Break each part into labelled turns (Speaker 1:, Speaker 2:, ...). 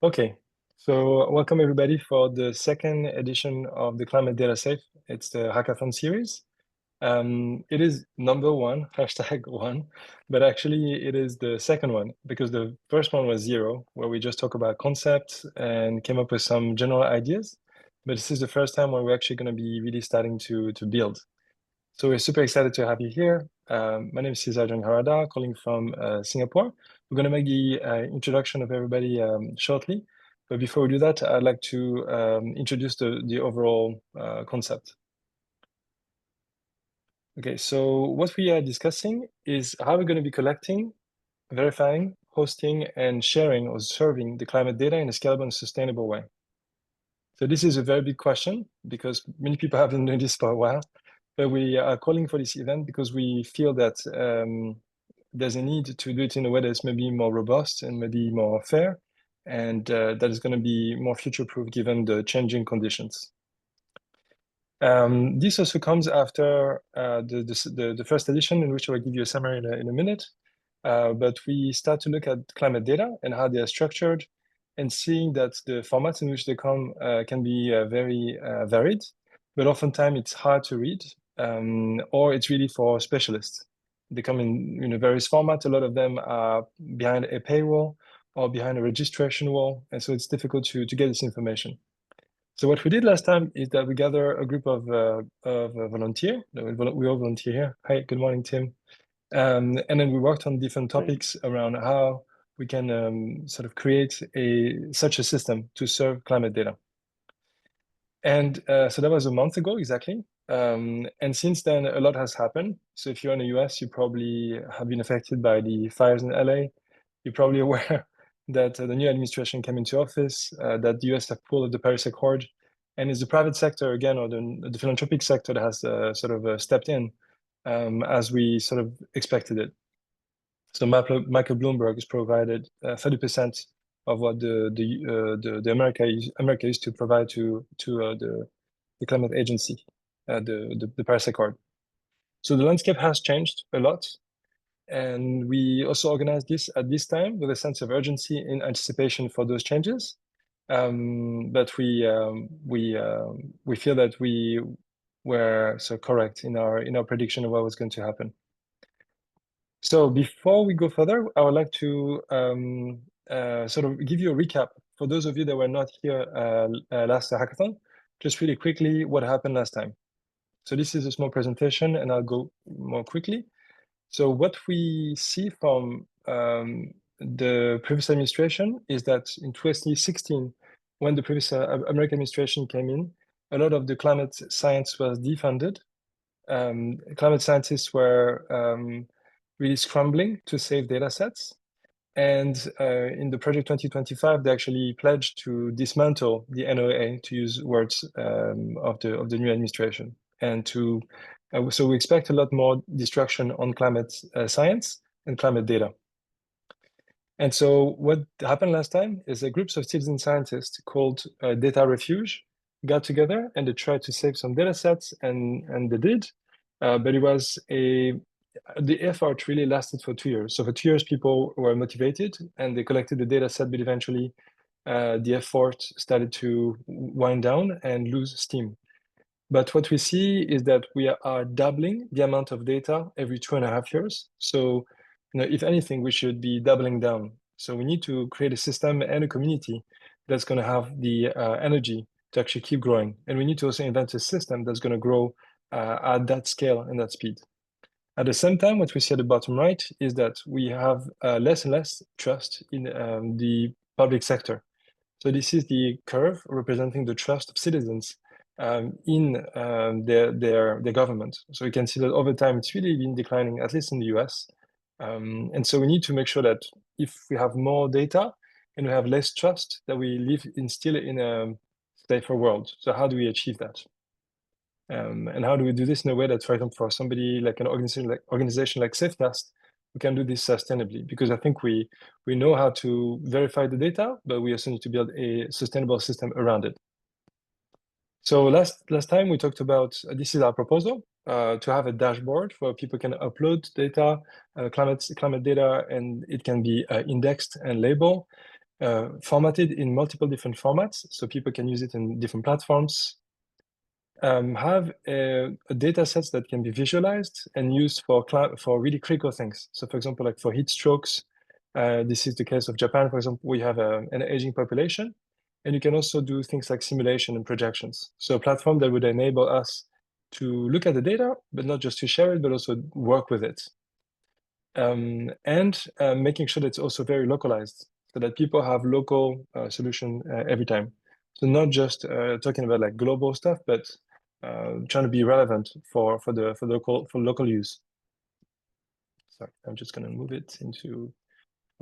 Speaker 1: Okay, so welcome everybody for the second edition of the Climate Data Safe. It's the Hackathon series. It is number one, #1, but actually it is the second one because the first one was 0, where we just talk about concepts and came up with some general ideas. But this is the first time where we're actually going to be really starting to build. So we're super excited to have you here. My name is Cesar Harada, calling from Singapore. We're going to make the introduction of everybody shortly. But before we do that, I'd like to introduce the overall concept. Okay, so what we are discussing is how we're going to be collecting, verifying, hosting, and sharing or serving the climate data in a scalable and sustainable way. So this is a very big question because many people have been doing this for a while. But we are calling for this event because we feel that there's a need to do it in a way that's maybe more robust and maybe more fair, and that is going to be more future-proof given the changing conditions. This also comes after the first edition, in which I will give you a summary in a minute. But we start to look at climate data and how they are structured, and seeing that the formats in which they come can be very varied, but oftentimes it's hard to read, or it's really for specialists. They come in various formats. A lot of them are behind a paywall or behind a registration wall, and so it's difficult to get this information. So what we did last time is that we gather a group of volunteers. We all volunteer here. Hi, good morning, Tim. And then we worked on different topics around how we can sort of create such a system to serve climate data. And so that was a month ago exactly. And since then, a lot has happened. So if you're in the US, you probably have been affected by the fires in LA. You're probably aware that the new administration came into office, that the US have pulled the Paris Accord, and it's the private sector again, or the philanthropic sector that has sort of stepped in as we sort of expected it. So Michael Bloomberg has provided 30% of what the America used to provide to the climate agency, the Paris Accord. So the landscape has changed a lot. And we also organized this at this time with a sense of urgency in anticipation for those changes. But we feel that we were so correct in our prediction of what was going to happen. So before we go further, I would like to sort of give you a recap for those of you that were not here last hackathon. Just really quickly, what happened last time. So this is a small presentation, and I'll go more quickly. So what we see from the previous administration is that in 2016, when the previous American administration came in, a lot of the climate science was defunded. Climate scientists were really scrambling to save data sets. And in the project 2025, they actually pledged to dismantle the NOAA, to use words of the new administration, and to so we expect a lot more destruction on climate science and climate data. And so what happened last time is a group of citizen scientists called Data Refuge got together and they tried to save some data sets, and they did, but it was the effort really lasted for 2 years. So for 2 years, people were motivated and they collected the data set, but eventually the effort started to wind down and lose steam. But what we see is that we are doubling the amount of data every 2.5 years. So, if anything, we should be doubling down. So we need to create a system and a community that's going to have the energy to actually keep growing. And we need to also invent a system that's going to grow at that scale and that speed. At the same time, what we see at the bottom right is that we have less and less trust in the public sector. So this is the curve representing the trust of citizens in their government. So you can see that over time, it's really been declining, at least in the US. And so we need to make sure that if we have more data and we have less trust, that we live still in a safer world. So how do we achieve that? And how do we do this in a way that, for example, for somebody like an organization like SafeNest, we can do this sustainably? Because I think we know how to verify the data, but we also need to build a sustainable system around it. So last time we talked about, this is our proposal, to have a dashboard where people can upload data, climate data, and it can be indexed and labeled. formatted in multiple different formats, so people can use it in different platforms. Have a data sets that can be visualized and used for really critical things. So for example, like for heat strokes, this is the case of Japan, for example, we have an aging population, and you can also do things like simulation and projections. So a platform that would enable us to look at the data, but not just to share it, but also work with it. And making sure that it's also very localized so that people have local solution every time. So not just talking about like global stuff, but trying to be relevant for local use. Sorry, I'm just going to move it into.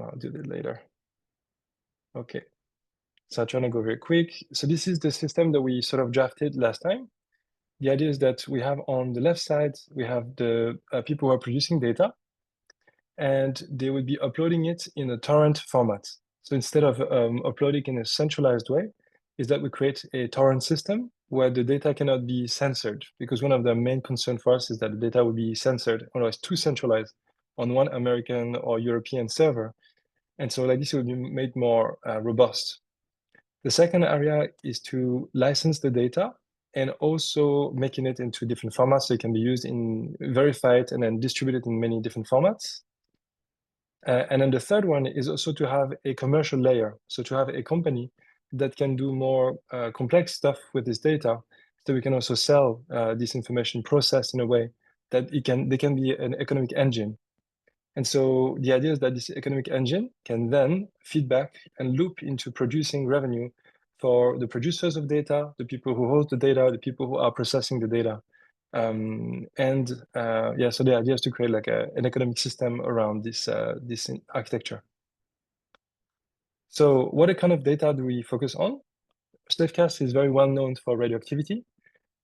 Speaker 1: I'll do that later. Okay, so I'm trying to go very quick. So this is the system that we sort of drafted last time. The idea is that we have on the left side we have the people who are producing data, and they would be uploading it in a torrent format. So instead of uploading in a centralized way, is that we create a torrent system where the data cannot be censored, because one of the main concerns for us is that the data will be censored, otherwise too centralized on one American or European server. And so like this will be made more robust. The second area is to license the data and also making it into different formats so it can be used in verified and then distributed in many different formats. And then the third one is also to have a commercial layer. So to have a company that can do more complex stuff with this data, so we can also sell this information processed in a way that they can be an economic engine. And so the idea is that this economic engine can then feedback and loop into producing revenue for the producers of data, the people who host the data, the people who are processing the data. Yeah, so the idea is to create like an economic system around this architecture. So what kind of data do we focus on? Safecast is very well known for radioactivity.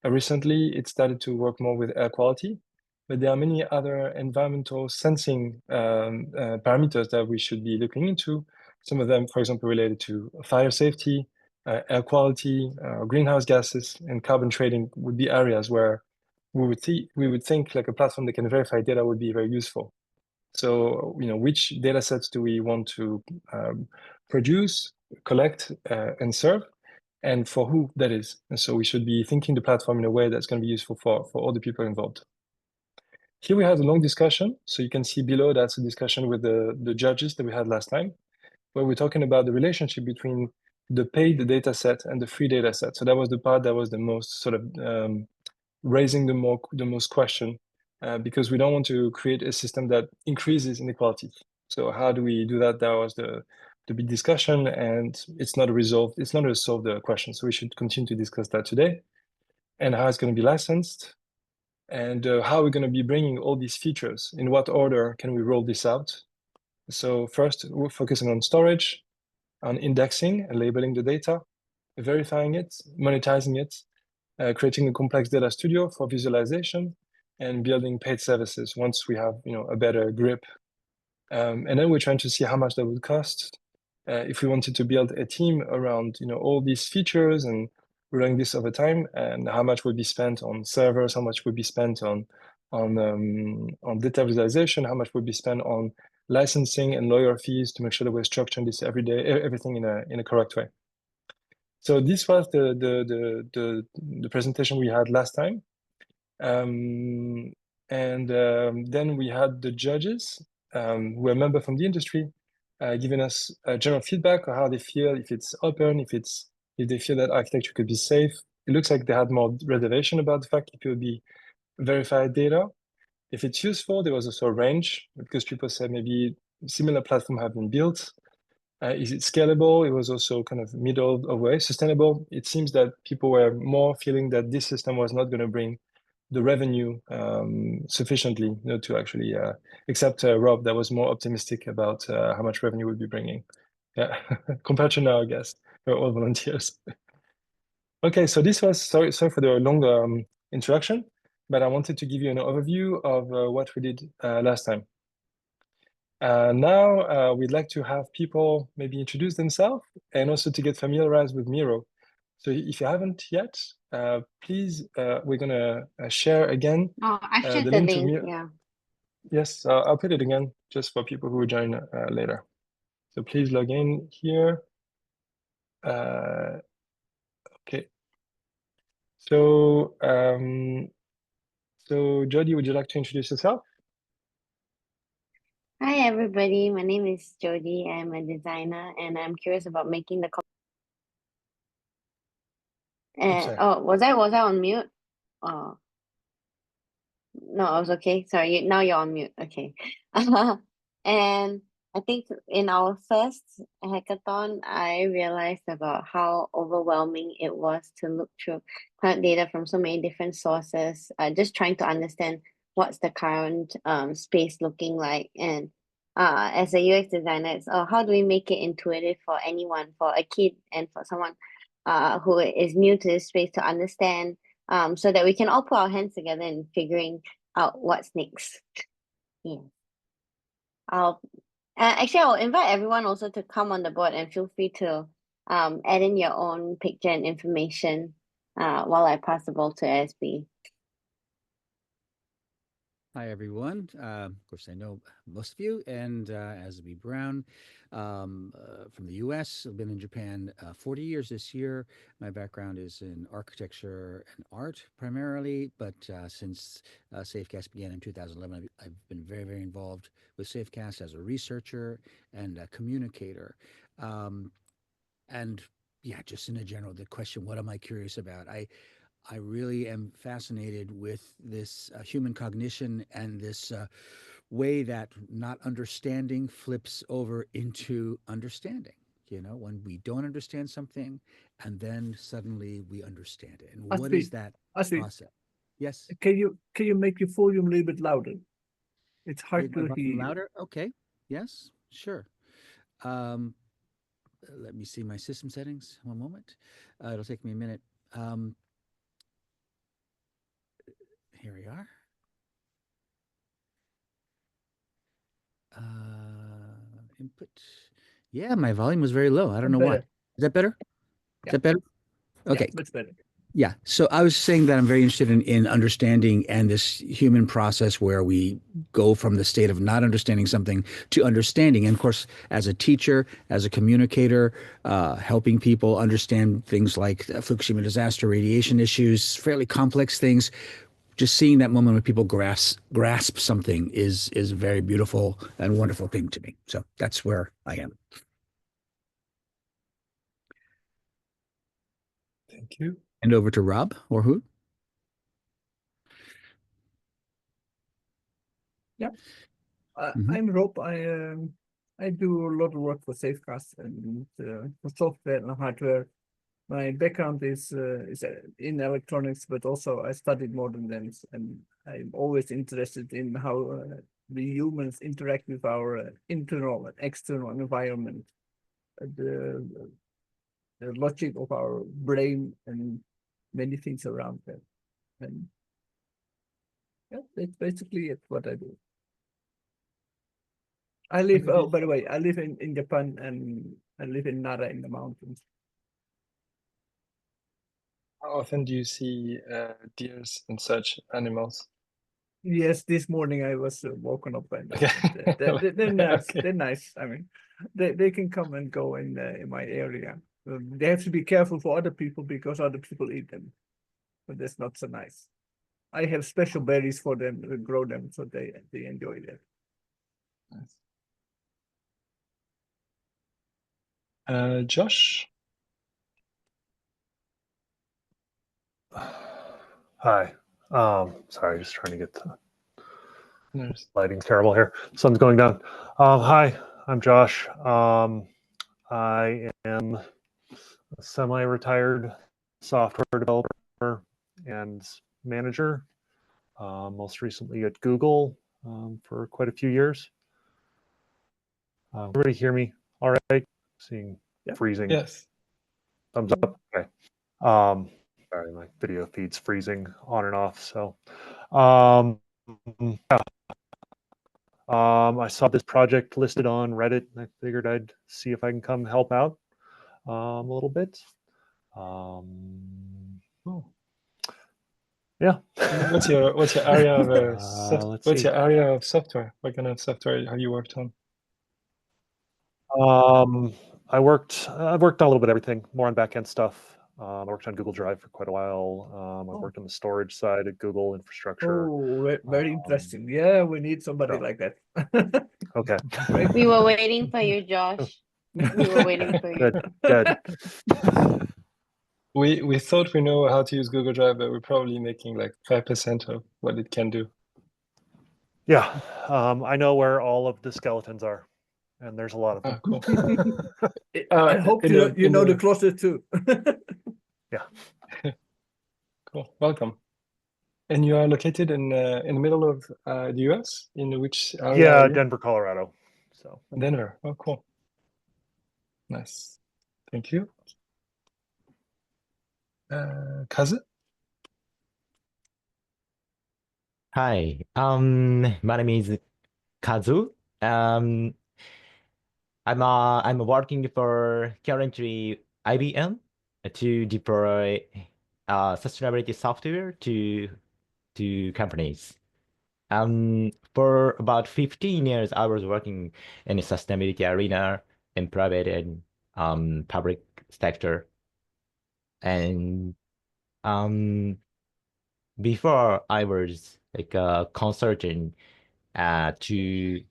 Speaker 1: Recently, it started to work more with air quality, but there are many other environmental sensing parameters that we should be looking into. Some of them, for example, related to fire safety, air quality, greenhouse gases, and carbon trading would be areas where we would think like a platform that can verify data would be very useful. So, which data sets do we want to produce, collect, and serve? And for who that is. And so we should be thinking the platform in a way that's going to be useful for all the people involved. Here we have a long discussion. So you can see below that's a discussion with the judges that we had last time, where we're talking about the relationship between the paid data set and the free data set. So that was the part that was the most sort of raising the most question, because we don't want to create a system that increases inequality. So how do we do that? That was the big discussion, and it's not a solved question. So we should continue to discuss that today, and how it's going to be licensed, and how we're going to be bringing all these features. In what order can we roll this out? So first, we're focusing on storage, on indexing and labeling the data, verifying it, monetizing it, creating a complex data studio for visualization, and building paid services once we have a better grip. And then we're trying to see how much that would cost. If we wanted to build a team around all these features and running this over time, and how much would be spent on servers, how much would be spent on data visualization, how much would be spent on licensing and lawyer fees to make sure that we're structuring this everything in a correct way. So this was the presentation we had last time. Then we had the judges who are members from the industry giving us general feedback on how they feel, if it's open, if they feel that architecture could be safe. It looks like they had more reservation about the fact if it would be verified data. If it's useful, there was also a range because people said maybe similar platform have been built. Is it scalable? It was also kind of middle of way. Sustainable, it seems that people were more feeling that this system was not going to bring the revenue sufficiently to actually, except Rob, that was more optimistic about how much revenue we'd be bringing. Yeah, compared to now, I guess. We're all volunteers. Okay, so this was, sorry for the long introduction, but I wanted to give you an overview of what we did last time. Now we'd like to have people maybe introduce themselves and also to get familiarized with Miro. So if you haven't yet, please, we're gonna share again
Speaker 2: I've shared
Speaker 1: the
Speaker 2: the
Speaker 1: link to
Speaker 2: link,
Speaker 1: Miro.
Speaker 2: yeah.
Speaker 1: Yes, I'll put it again just for people who will join later. So please log in here. Okay. So, Jody, would you like to introduce yourself?
Speaker 2: Hi everybody, my name is Jody. I'm a designer and I'm curious about making the
Speaker 1: Sorry.
Speaker 2: was I on mute? Oh no, I was okay. Sorry, now you're on mute. Okay. And I think in our first hackathon, I realized about how overwhelming it was to look through current data from so many different sources, just trying to understand what's the current space looking like. And as a UX designer, it's how do we make it intuitive for anyone, for a kid and for someone who is new to this space to understand, so that we can all put our hands together in figuring out what's next. Yeah. I'll actually I'll invite everyone also to come on the board and feel free to add in your own picture and information while I pass the ball to SB.
Speaker 3: Hi, everyone. Of course, I know most of you, and Asby Brown from the US. I've been in Japan 40 years this year. My background is in architecture and art primarily, but since Safecast began in 2011, I've been very, very involved with Safecast as a researcher and a communicator. And yeah, just in a general, the question, what am I curious about? I really am fascinated with this human cognition and this way that not understanding flips over into understanding. You know, when we don't understand something and then suddenly we understand it. And what is that process? Yes.
Speaker 4: Can you make your volume a little bit louder? It's hard
Speaker 3: Make my
Speaker 4: to
Speaker 3: volume
Speaker 4: hear.
Speaker 3: louder? Okay. Yes, sure. Um, Let me see my system settings. One moment. It'll take me a minute. Here we are. Input. Yeah, my volume was very low. I don't know why. Is that better? Is that better? Okay.
Speaker 4: Yeah, much better.
Speaker 3: Yeah. So I was saying that I'm very interested in understanding and this human process where we go from the state of not understanding something to understanding. And of course, as a teacher, as a communicator, helping people understand things like Fukushima disaster, radiation issues, fairly complex things. Just seeing that moment when people grasp something is a very beautiful and wonderful thing to me. So that's where I am.
Speaker 1: Thank you.
Speaker 3: And over to Rob or who?
Speaker 4: Yeah, I'm Rob. I do a lot of work for Safecast and for software and hardware. My background is in electronics, but also I studied modern dance, and I'm always interested in how the humans interact with our internal and external environment, the the logic of our brain, and many things around that. And yeah, that's basically it, what I do. I live, oh, by the way, I live in Japan, and I live in Nara in the mountains.
Speaker 1: How often do you see deers and such animals?
Speaker 4: Yes, this morning I was woken up by them.
Speaker 1: Okay.
Speaker 4: They're nice.
Speaker 1: Okay.
Speaker 4: They're nice. I mean, they can come and go in my area. They have to be careful for other people because other people eat them, but that's not so nice. I have special berries for them to grow them, so they enjoy that.
Speaker 1: Nice. Josh?
Speaker 5: Hi. Sorry, just trying to get the
Speaker 1: Nice.
Speaker 5: lighting's terrible here. Sun's going down. Hi, I'm Josh. I am a semi-retired software developer and manager. Most recently at Google for quite a few years. Everybody hear me all right? Seeing freezing.
Speaker 1: Yes.
Speaker 5: Thumbs up. Okay. Sorry, my video feed's freezing on and off. So, yeah. I saw this project listed on Reddit, and I figured I'd see if I can come help out a little bit. Yeah.
Speaker 1: What's your area of what's your area of software? What kind of software have you worked on?
Speaker 5: I've worked on a little bit of everything, more on back end stuff. I worked on Google Drive for quite a while. I worked on the storage side at Google infrastructure.
Speaker 4: Oh, very interesting. Yeah, we need somebody
Speaker 5: so-
Speaker 4: like that.
Speaker 5: Okay.
Speaker 4: Great.
Speaker 2: We were waiting for you, Josh. We were waiting for you.
Speaker 5: Good.
Speaker 1: We thought we know how to use Google Drive, but we're probably making like 5% of what it can do.
Speaker 5: Yeah. I know where all of the skeletons are, and there's a lot of them.
Speaker 1: Ah, cool.
Speaker 4: I hope
Speaker 1: in
Speaker 4: you know the
Speaker 1: the
Speaker 4: closet too.
Speaker 5: Yeah.
Speaker 1: Cool. Welcome. And you are located in the middle of the US? In which area
Speaker 5: Yeah,
Speaker 1: are you?
Speaker 5: Denver, Colorado. So
Speaker 1: Denver. Oh, cool. Nice. Thank you. Kazu?
Speaker 6: Hi, my name is Kazu. I'm working for currently IBM to deploy sustainability software to companies. For about 15 years, I was working in the sustainability arena in private and public sector. And before I was like a consultant to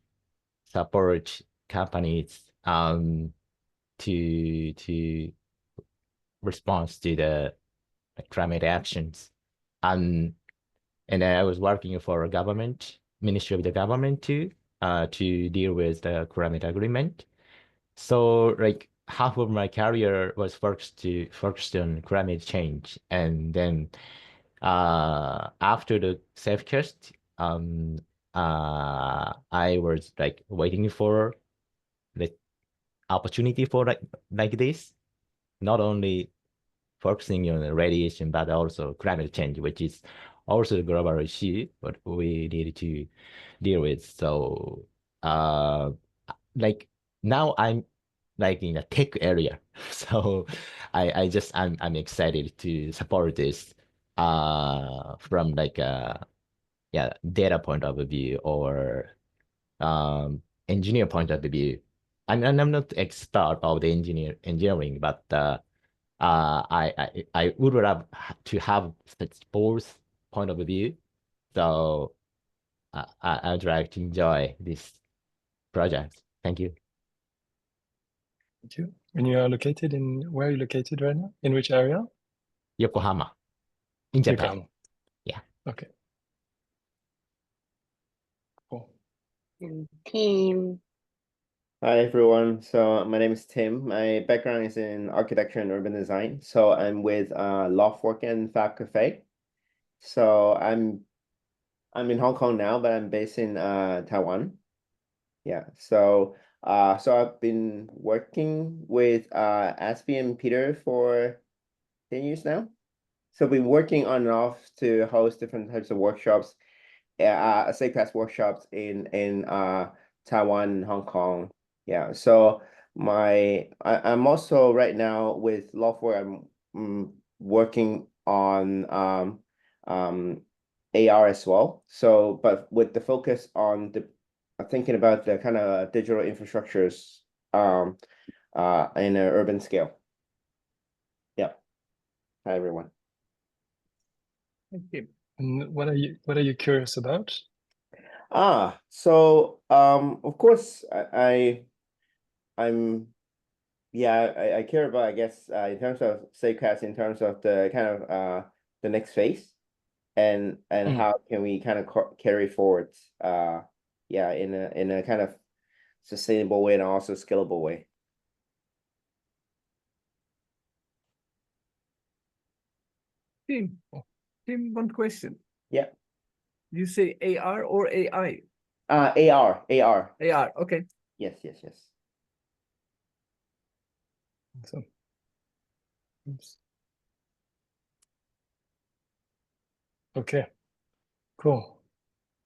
Speaker 6: support companies to respond to the climate actions. And then I was working for a government, Ministry of the Government too, to deal with the climate agreement. So like half of my career was focused on climate change. And then after the self-cast, I was like waiting for the opportunity for like this, not only focusing on the radiation, but also climate change, which is also a global issue, what we need to deal with. So, like now I'm like in a tech area, so I'm excited to support this from like a data point of view or engineer point of view. I'm not expert of the engineering, but I would love to have such both point of view. So I'd like to enjoy this project. Thank you.
Speaker 1: Thank you. And you are located where are you located right now? In which area?
Speaker 6: Yokohama, in Japan.
Speaker 1: Yokohama.
Speaker 6: Yeah.
Speaker 1: Okay. Cool.
Speaker 2: And team.
Speaker 7: Hi everyone. So my name is Tim. My background is in architecture and urban design. So I'm with Loftwork and Fab Cafe. So I'm in Hong Kong now, but I'm based in Taiwan. Yeah. So I've been working with Aspie and Peter for 10 years now. So we've been working on and off to host different types of workshops, safe pass workshops in Taiwan and Hong Kong. Yeah, so I'm also right now with Loftwork. I'm working on AR as well. So, but with the focus on thinking about the kind of digital infrastructures in an urban scale. Yeah. Hi everyone.
Speaker 4: Thank you.
Speaker 1: And what are you curious about?
Speaker 7: So of course I'm I care about, I guess, in terms of SafeCast, in terms of the kind of the next phase and how can we kind of carry forward in a kind of sustainable way and also scalable way.
Speaker 4: Tim, one question.
Speaker 7: Yeah.
Speaker 4: You say AR or AI?
Speaker 7: AR.
Speaker 4: AR, okay.
Speaker 7: Yes.
Speaker 1: Awesome. Oops. Okay, cool.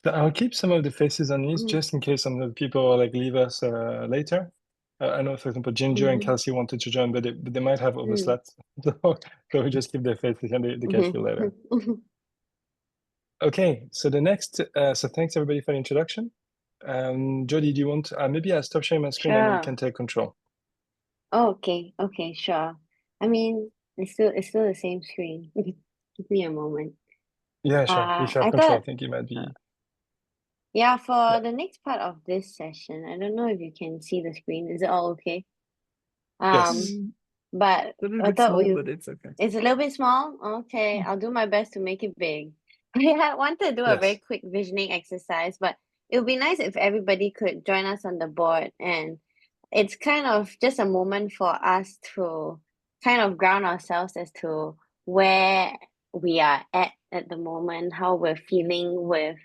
Speaker 1: So I'll keep some of the faces on these just in case some of the people like leave us later. I know, for example, Ginger and Kelsey wanted to join, but they might have overslept. So we just keep their faces and they catch you later. Okay, so the next, so thanks everybody for the introduction. Jody, do you want, maybe I'll stop sharing my screen and you
Speaker 2: Sure.
Speaker 1: can take control.
Speaker 2: Oh, okay, sure. I mean, it's still the same screen. Give me a moment.
Speaker 1: Yeah, sure. If you have
Speaker 2: I
Speaker 1: control, I
Speaker 2: thought,
Speaker 1: think it might be.
Speaker 2: yeah, for
Speaker 1: Yeah.
Speaker 2: the next part of this session, I don't know if you can see the screen. Is it all okay?
Speaker 1: Yes.
Speaker 2: But
Speaker 4: It's a little
Speaker 2: I
Speaker 4: bit
Speaker 2: thought
Speaker 4: small, but it's okay.
Speaker 2: it's a little bit small. Okay, I'll do my best to make it big. I want to do a very
Speaker 1: Yes.
Speaker 2: quick visioning exercise, but it would be nice if everybody could join us on the board. And it's kind of just a moment for us to kind of ground ourselves as to where we are at the moment, how we're feeling with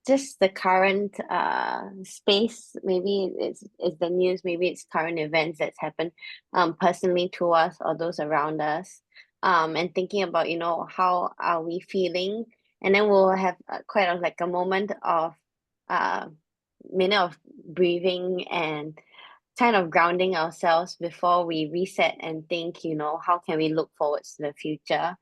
Speaker 2: just the current space. Maybe it's the news, maybe it's current events that's happened personally to us or those around us, and thinking about, you know, how are we feeling. And then we'll have quite of like a moment of uh minute of breathing and kind of grounding ourselves before we reset and think, you know, how can we look forward to the future.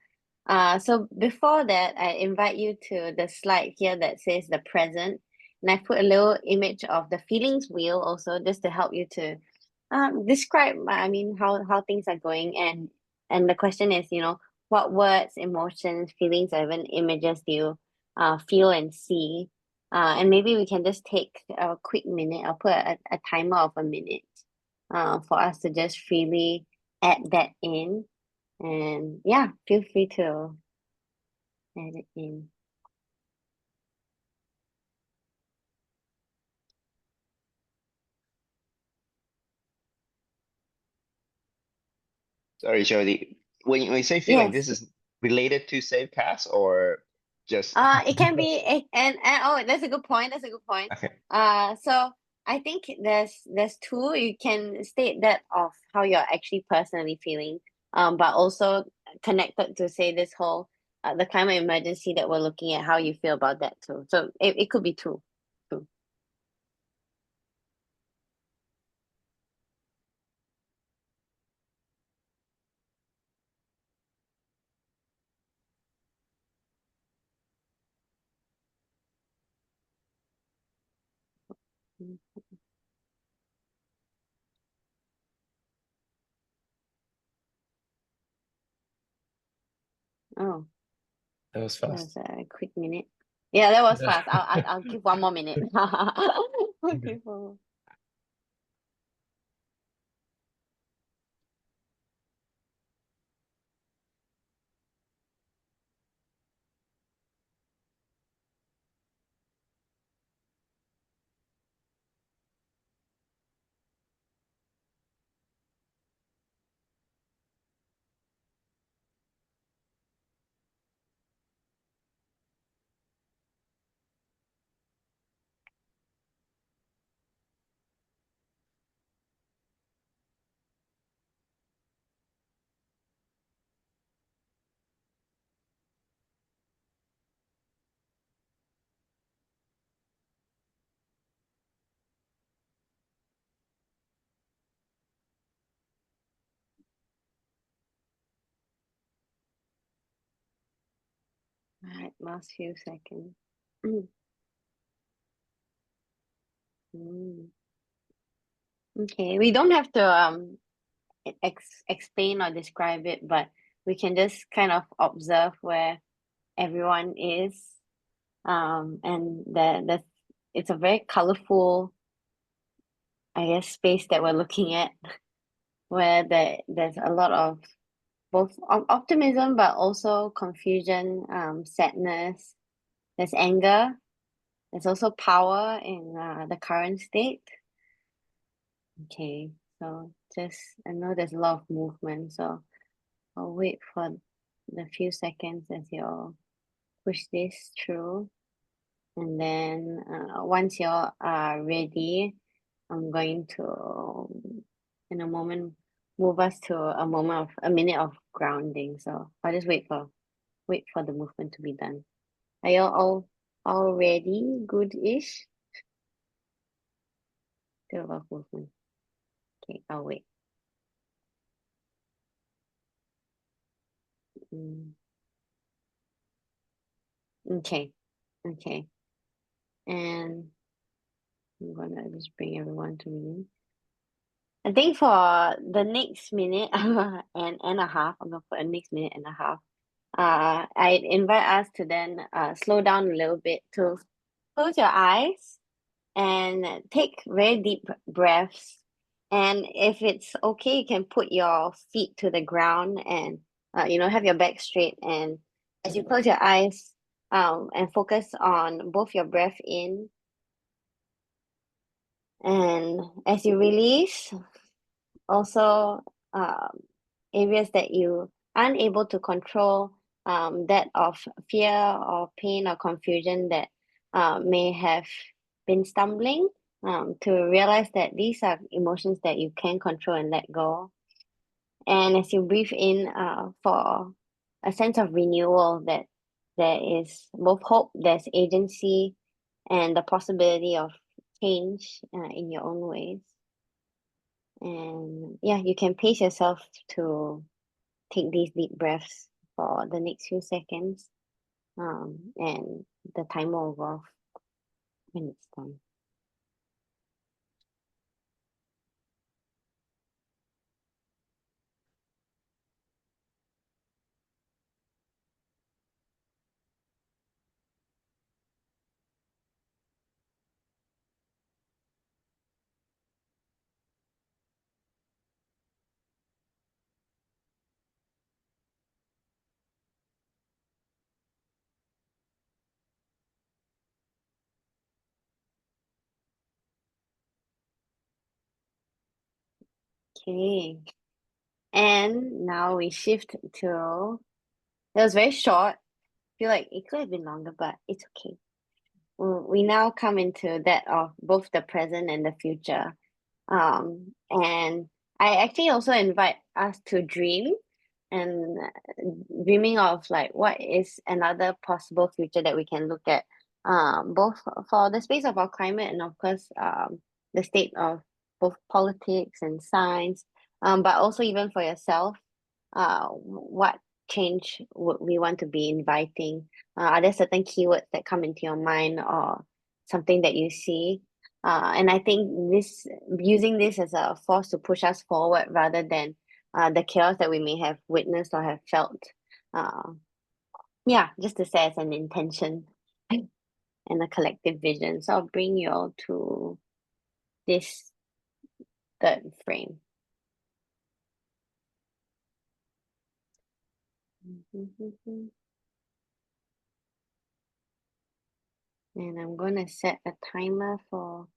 Speaker 2: So before that, I invite you to the slide here that says the present. And I put a little image of the feelings wheel also, just to help you to describe, I mean, how things are going. And the question is, you know, what words, emotions, feelings, or even images do you feel and see? And maybe we can just take a quick minute. I'll put a timer of a minute for us to just freely add that in. And yeah, feel free to add it in.
Speaker 7: Sorry, Jody. When you say feeling,
Speaker 2: Yes.
Speaker 7: this is related to Safecast or just
Speaker 2: It can be and oh, that's a good point. That's a good point.
Speaker 7: okay.
Speaker 2: So I think there's two. You can state that of how you're actually personally feeling, but also connected to say this whole the climate emergency that we're looking at, how you feel about that too. So it could be two. Two. Oh,
Speaker 1: That was
Speaker 2: that
Speaker 1: fast.
Speaker 2: was a quick minute. Yeah, that was
Speaker 1: Yeah.
Speaker 2: fast. I'll give one more minute. I'll
Speaker 1: Okay.
Speaker 2: give one more. All right, last few seconds. Mm. Okay, we don't have to explain or describe it, but we can just kind of observe where everyone is. And the it's a very colorful, I guess, space that we're looking at, where there's a lot of both optimism, but also confusion, sadness. There's anger. There's also power in the current state. Okay, so just I know there's a lot of movement, so I'll wait for the few seconds as you all push this through. And then once you all are ready, I'm going to, in a moment, move us to a moment of a minute of grounding. So I'll just wait for the movement to be done. Are you all ready? Good-ish? Still a lot of movement. Okay, I'll wait. Mm. Okay, okay. And I'm gonna just bring everyone to me. I think for the next minute and a half, I'm gonna put a next minute and a half. I invite us to then slow down a little bit, to close your eyes and take very deep breaths. And if it's okay, you can put your feet to the ground and have your back straight. And as you close your eyes, and focus on both your breath in, and as you release, also areas that you aren't able to control, that of fear or pain or confusion that may have been stumbling, to realize that these are emotions that you can control and let go. And as you breathe in, for a sense of renewal, that there is both hope, there's agency, and the possibility of change in your own ways. And yeah, you can pace yourself to take these deep breaths for the next few seconds. And the timer will go off when it's done. Okay. And now we shift to, it was very short. I feel like it could have been longer, but it's okay. We now come into that of both the present and the future. And I actually also invite us to dream, and dreaming of like what is another possible future that we can look at, both for the space of our climate and of course the state of both politics and science, but also even for yourself, what change would we want to be inviting? Are there certain keywords that come into your mind or something that you see? And I think this, using this as a force to push us forward rather than the chaos that we may have witnessed or have felt. Yeah, just to say as an intention and a collective vision. So I'll bring you all to this third frame. And I'm gonna set a timer for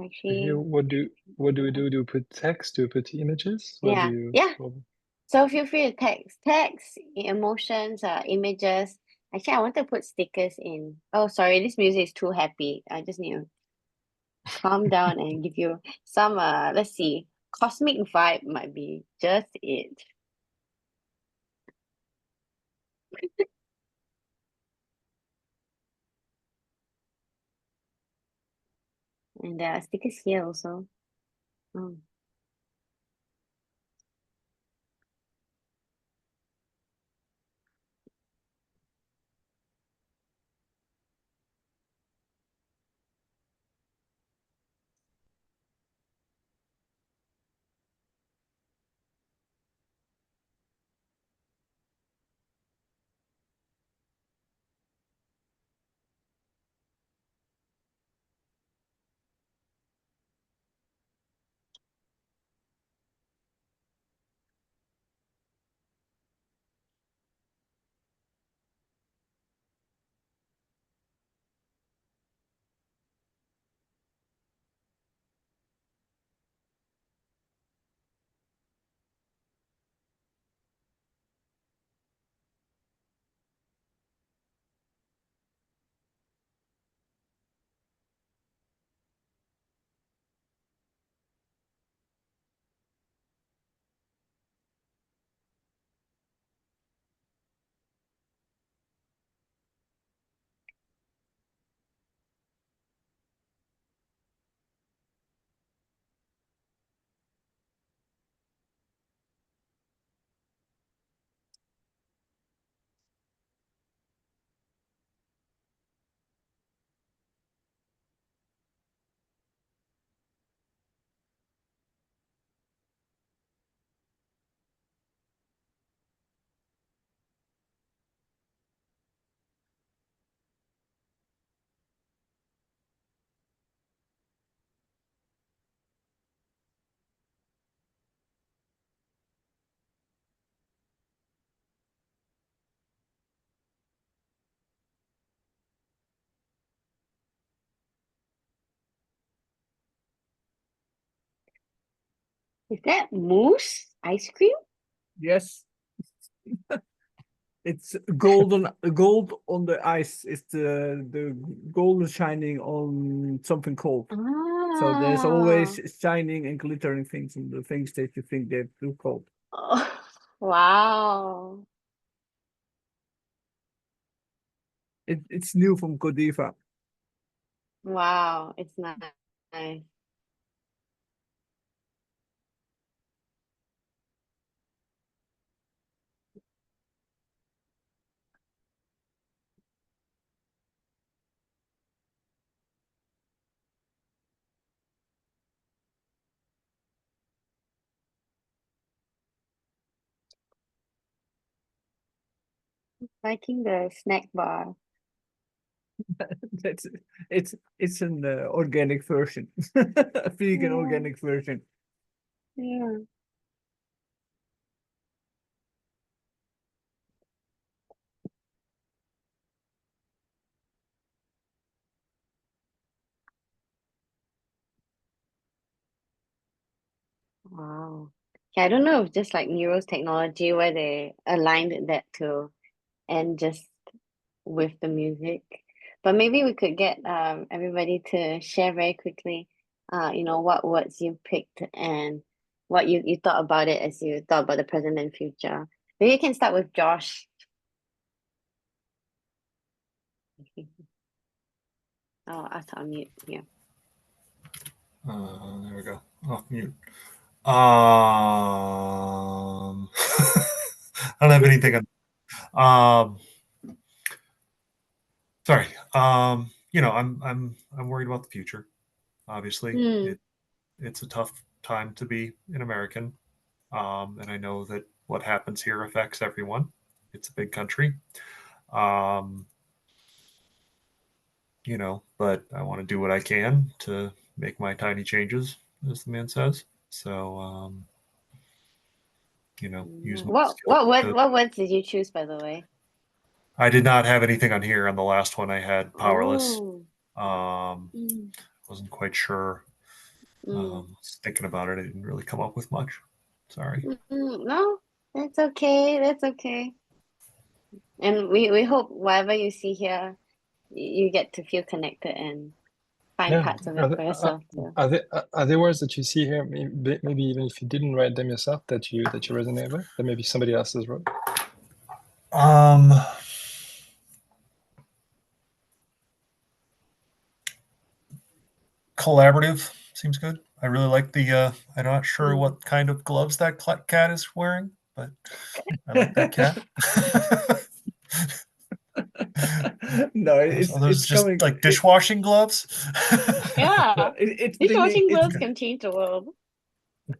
Speaker 2: actually.
Speaker 1: Here, what do we do? Do we put text? Do we put images? What do you?
Speaker 2: Yeah. So feel free to text, emotions, images. Actually, I want to put stickers in. Oh, sorry, this music is too happy. I just need to calm down and give you some, let's see, cosmic vibe might be just it. And there are stickers here also. Oh. Is that mousse ice cream?
Speaker 4: Yes. It's golden gold on the ice. It's the gold is shining on something cold. So there's always shining and glittering things on the things that you think they're too cold.
Speaker 2: Oh, wow.
Speaker 4: It's new from Godiva.
Speaker 2: Wow, it's nice. Liking the snack bar.
Speaker 4: That's it's an organic version, a vegan
Speaker 2: Yeah.
Speaker 4: organic version.
Speaker 2: Yeah. Wow. Yeah, I don't know if just like Nero's technology where they aligned that to and just with the music. But maybe we could get everybody to share very quickly, what words you picked and what you thought about it as you thought about the present and future. Maybe you can start with Josh. Oh, I'll unmute here.
Speaker 5: There we go. Off mute. I don't have anything on. Sorry. I'm worried about the future. Obviously, it's a tough time to be an American, and I know that what happens here affects everyone. It's a big country. But I want to do what I can to make my tiny changes, as the man says. So, use my
Speaker 2: What
Speaker 5: skills.
Speaker 2: what words did you choose, by the way?
Speaker 5: I did not have anything on here. On the last one, I had powerless.
Speaker 2: Oh.
Speaker 5: Wasn't quite sure. Was thinking about it. I didn't really come up with much. Sorry.
Speaker 2: No, that's okay. That's okay. And we hope whatever you see here, you get to feel connected and find
Speaker 1: Yeah.
Speaker 2: parts of it for yourself too.
Speaker 1: Are there words that you see here, maybe even if you didn't write them yourself, that you resonate with, that maybe somebody else has wrote?
Speaker 5: Collaborative seems good. I really like the. I'm not sure what kind of gloves that cat is wearing, but I like that cat.
Speaker 4: No,
Speaker 5: those
Speaker 4: it's
Speaker 5: just
Speaker 4: coming
Speaker 5: like dishwashing gloves.
Speaker 2: Yeah,
Speaker 4: it's
Speaker 2: dishwashing
Speaker 4: bringing
Speaker 2: gloves can change the world.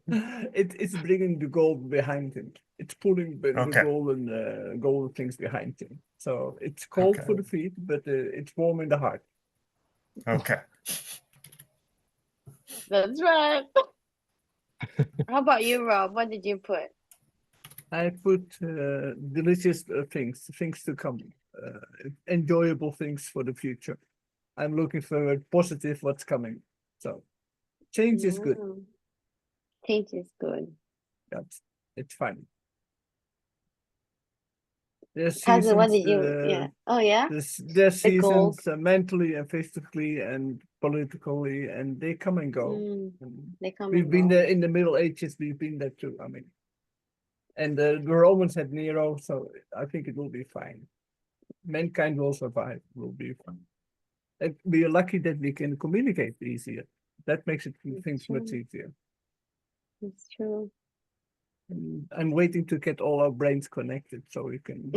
Speaker 4: it's bringing the gold behind him. It's pulling the
Speaker 5: Okay.
Speaker 4: golden things behind him. So it's cold
Speaker 5: Okay.
Speaker 4: for the feet, but it's warm in the heart.
Speaker 5: Okay.
Speaker 2: That's right. How about you, Rob? What did you put?
Speaker 4: I put delicious things to come, enjoyable things for the future. I'm looking forward positive what's coming. So change is good.
Speaker 2: Change is good.
Speaker 4: It's fun. There's
Speaker 2: Kazu, what
Speaker 4: seasons,
Speaker 2: did you? Yeah. Oh yeah.
Speaker 4: there's
Speaker 2: The gold.
Speaker 4: seasons mentally and physically and politically, and they come and go. And
Speaker 2: They come
Speaker 4: we've
Speaker 2: and
Speaker 4: been
Speaker 2: go.
Speaker 4: there in the Middle Ages. We've been there too. I mean, and the Romans had Nero, so I think it will be fine. Mankind will survive. Will be fine. And we are lucky that we can communicate easier. That makes it things much easier.
Speaker 2: It's true.
Speaker 4: And I'm waiting to get all our brains connected so we can.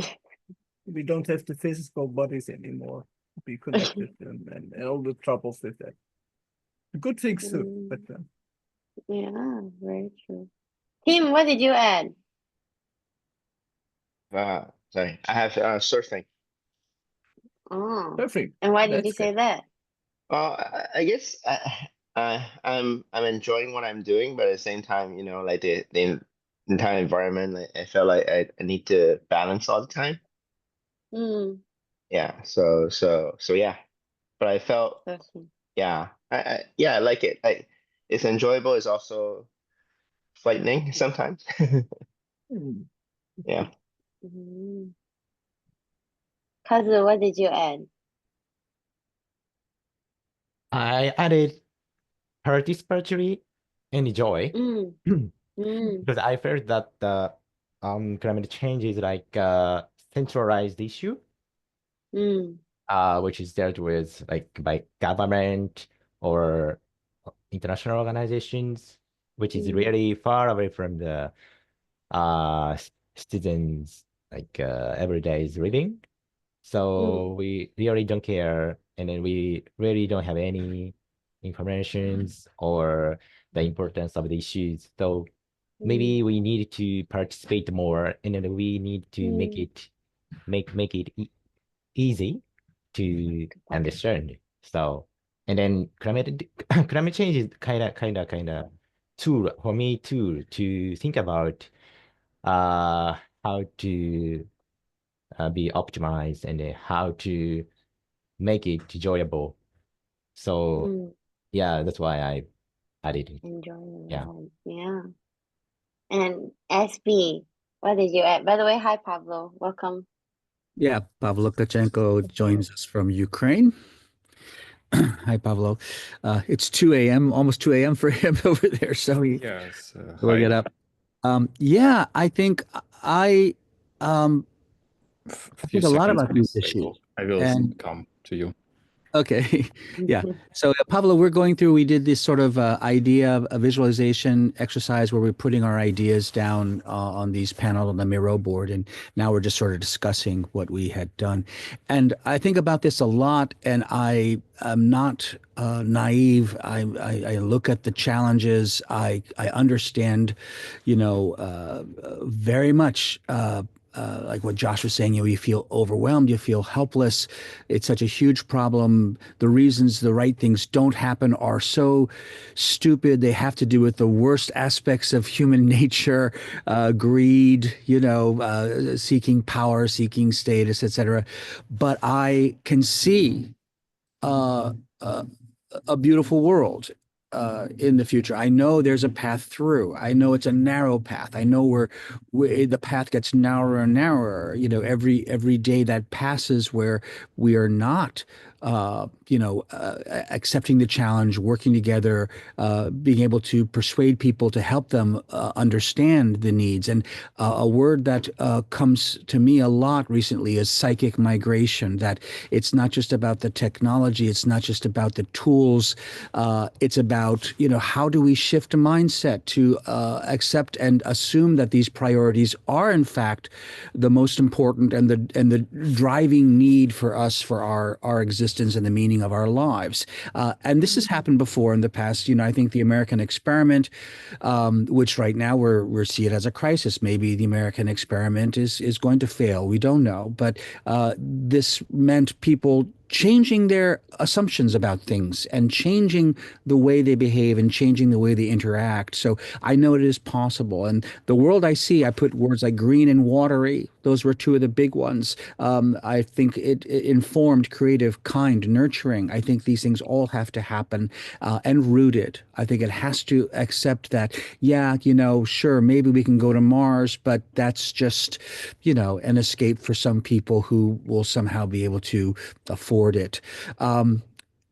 Speaker 4: We don't have the physical bodies anymore to be connected and all the troubles with that. Good things too, but
Speaker 2: yeah, very true. Tim, what did you add?
Speaker 7: Sorry, I have surfing.
Speaker 2: Oh,
Speaker 4: perfect.
Speaker 2: and why did you
Speaker 4: That's
Speaker 2: say
Speaker 4: good.
Speaker 2: that?
Speaker 7: I guess I'm enjoying what I'm doing, but at the same time, like the entire environment, like, I feel like I need to balance all the time. Yeah. So yeah. But I felt,
Speaker 2: Surfing.
Speaker 7: yeah, I like it. It's enjoyable. It's also frightening sometimes. Yeah.
Speaker 2: Kazu, what did you add?
Speaker 6: I added participatory and joy because I felt that the climate change is like a centralized issue, which is dealt with like by government or international organizations, which is really far away from the citizens like everyday living. So we really don't care, and then we really don't have any informations or the importance of the issues. So maybe we need to participate more, and then we need to make it easy to understand. So, and then climate change is kind of tool for me too to think about how to be optimized and how to make it enjoyable. So yeah, that's why I added it.
Speaker 2: Enjoying
Speaker 6: Yeah.
Speaker 2: Yeah. And SB, what did you add? By the way, hi Pablo, welcome.
Speaker 3: Yeah, Pavlo Tkachenko joins us from Ukraine. Hi, Pavlo. It's 2 a.m., almost 2 a.m. for him over there. So
Speaker 8: Yes.
Speaker 3: we'll get up. Yeah, I think I
Speaker 8: Few
Speaker 3: think a lot
Speaker 8: seconds,
Speaker 3: about these
Speaker 8: please.
Speaker 3: issues.
Speaker 8: I will
Speaker 3: And
Speaker 8: come to you.
Speaker 3: okay. Yeah. So, Pablo, we did this sort of idea of a visualization exercise where we're putting our ideas down on these panels on the Miro board. And now we're just sort of discussing what we had done. And I think about this a lot, and I am not naive. I look at the challenges. I understand, very much. Like what Josh was saying, you feel overwhelmed, you feel helpless. It's such a huge problem. The reasons the right things don't happen are so stupid. They have to do with the worst aspects of human nature, greed, seeking power, seeking status, etc. But I can see a beautiful world in the future. I know there's a path through. I know it's a narrow path. I know the path gets narrower and narrower. Every day that passes where we are not, accepting the challenge, working together, being able to persuade people to help them understand the needs. And a word that comes to me a lot recently is psychic migration. That it's not just about the technology. It's not just about the tools. It's about, how do we shift a mindset to accept and assume that these priorities are in fact the most important and the driving need for us for our existence and the meaning of our lives. And this has happened before in the past. I think the American experiment, which right now we're seeing it as a crisis. Maybe the American experiment is going to fail. We don't know. But this meant people changing their assumptions about things and changing the way they behave and changing the way they interact. So I know it is possible. And the world I see, I put words like green and watery. Those were two of the big ones. I think it informed, creative, kind, nurturing. I think these things all have to happen and rooted. I think it has to accept that, yeah, sure, maybe we can go to Mars, but that's just, an escape for some people who will somehow be able to afford it.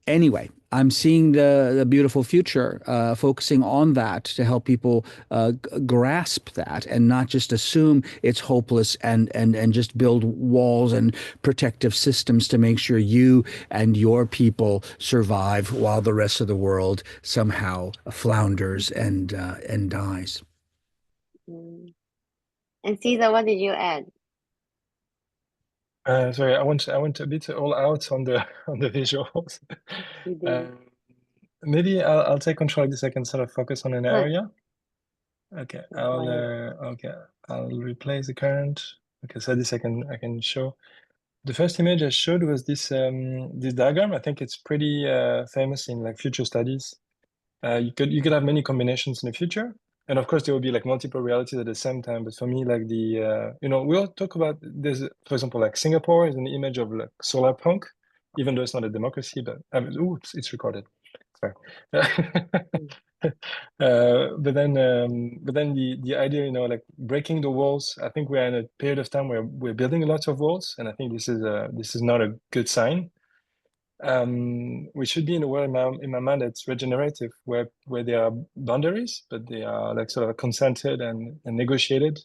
Speaker 3: Anyway, I'm seeing the beautiful future, focusing on that to help people grasp that and not just assume it's hopeless and just build walls and protective systems to make sure you and your people survive while the rest of the world somehow flounders and dies.
Speaker 2: And Caesar, what did you add?
Speaker 1: Sorry, I went a bit all out on the visuals. Maybe I'll take control of this. I can sort of focus on an area. Okay, I'll replace the current. Okay, so this I can show. The first image I showed was this diagram. I think it's pretty famous in like future studies. You could have many combinations in the future, and of course there will be like multiple realities at the same time. But for me, like we'll talk about there's, for example, like Singapore is an image of like solar punk, even though it's not a democracy. But it's recorded. Sorry. But then the idea, like breaking the walls. I think we're in a period of time where we're building lots of walls, and I think this is not a good sign. We should be in a world in my mind that's regenerative, where there are boundaries, but they are like sort of consented and negotiated.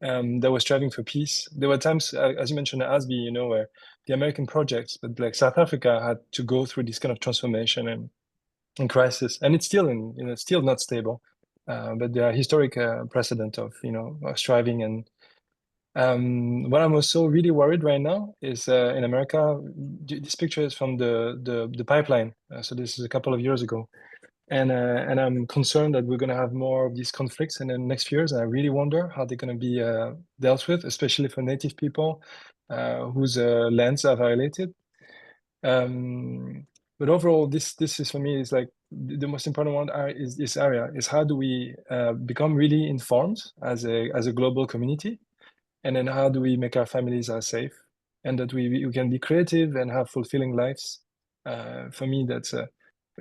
Speaker 1: That was striving for peace. There were times, as you mentioned, ASBI, where the American projects, but like South Africa had to go through this kind of transformation and crisis, and it's still still not stable. But there are historic precedent of striving. And what I'm also really worried right now is in America. This picture is from the pipeline. So this is a couple of years ago. And I'm concerned that we're going to have more of these conflicts in the next few years. And I really wonder how they're going to be dealt with, especially for native people whose lands are violated. But overall, this is for me is like the most important one is this area is how do we become really informed as a global community, and then how do we make our families safe, and that we can be creative and have fulfilling lives. For me, that's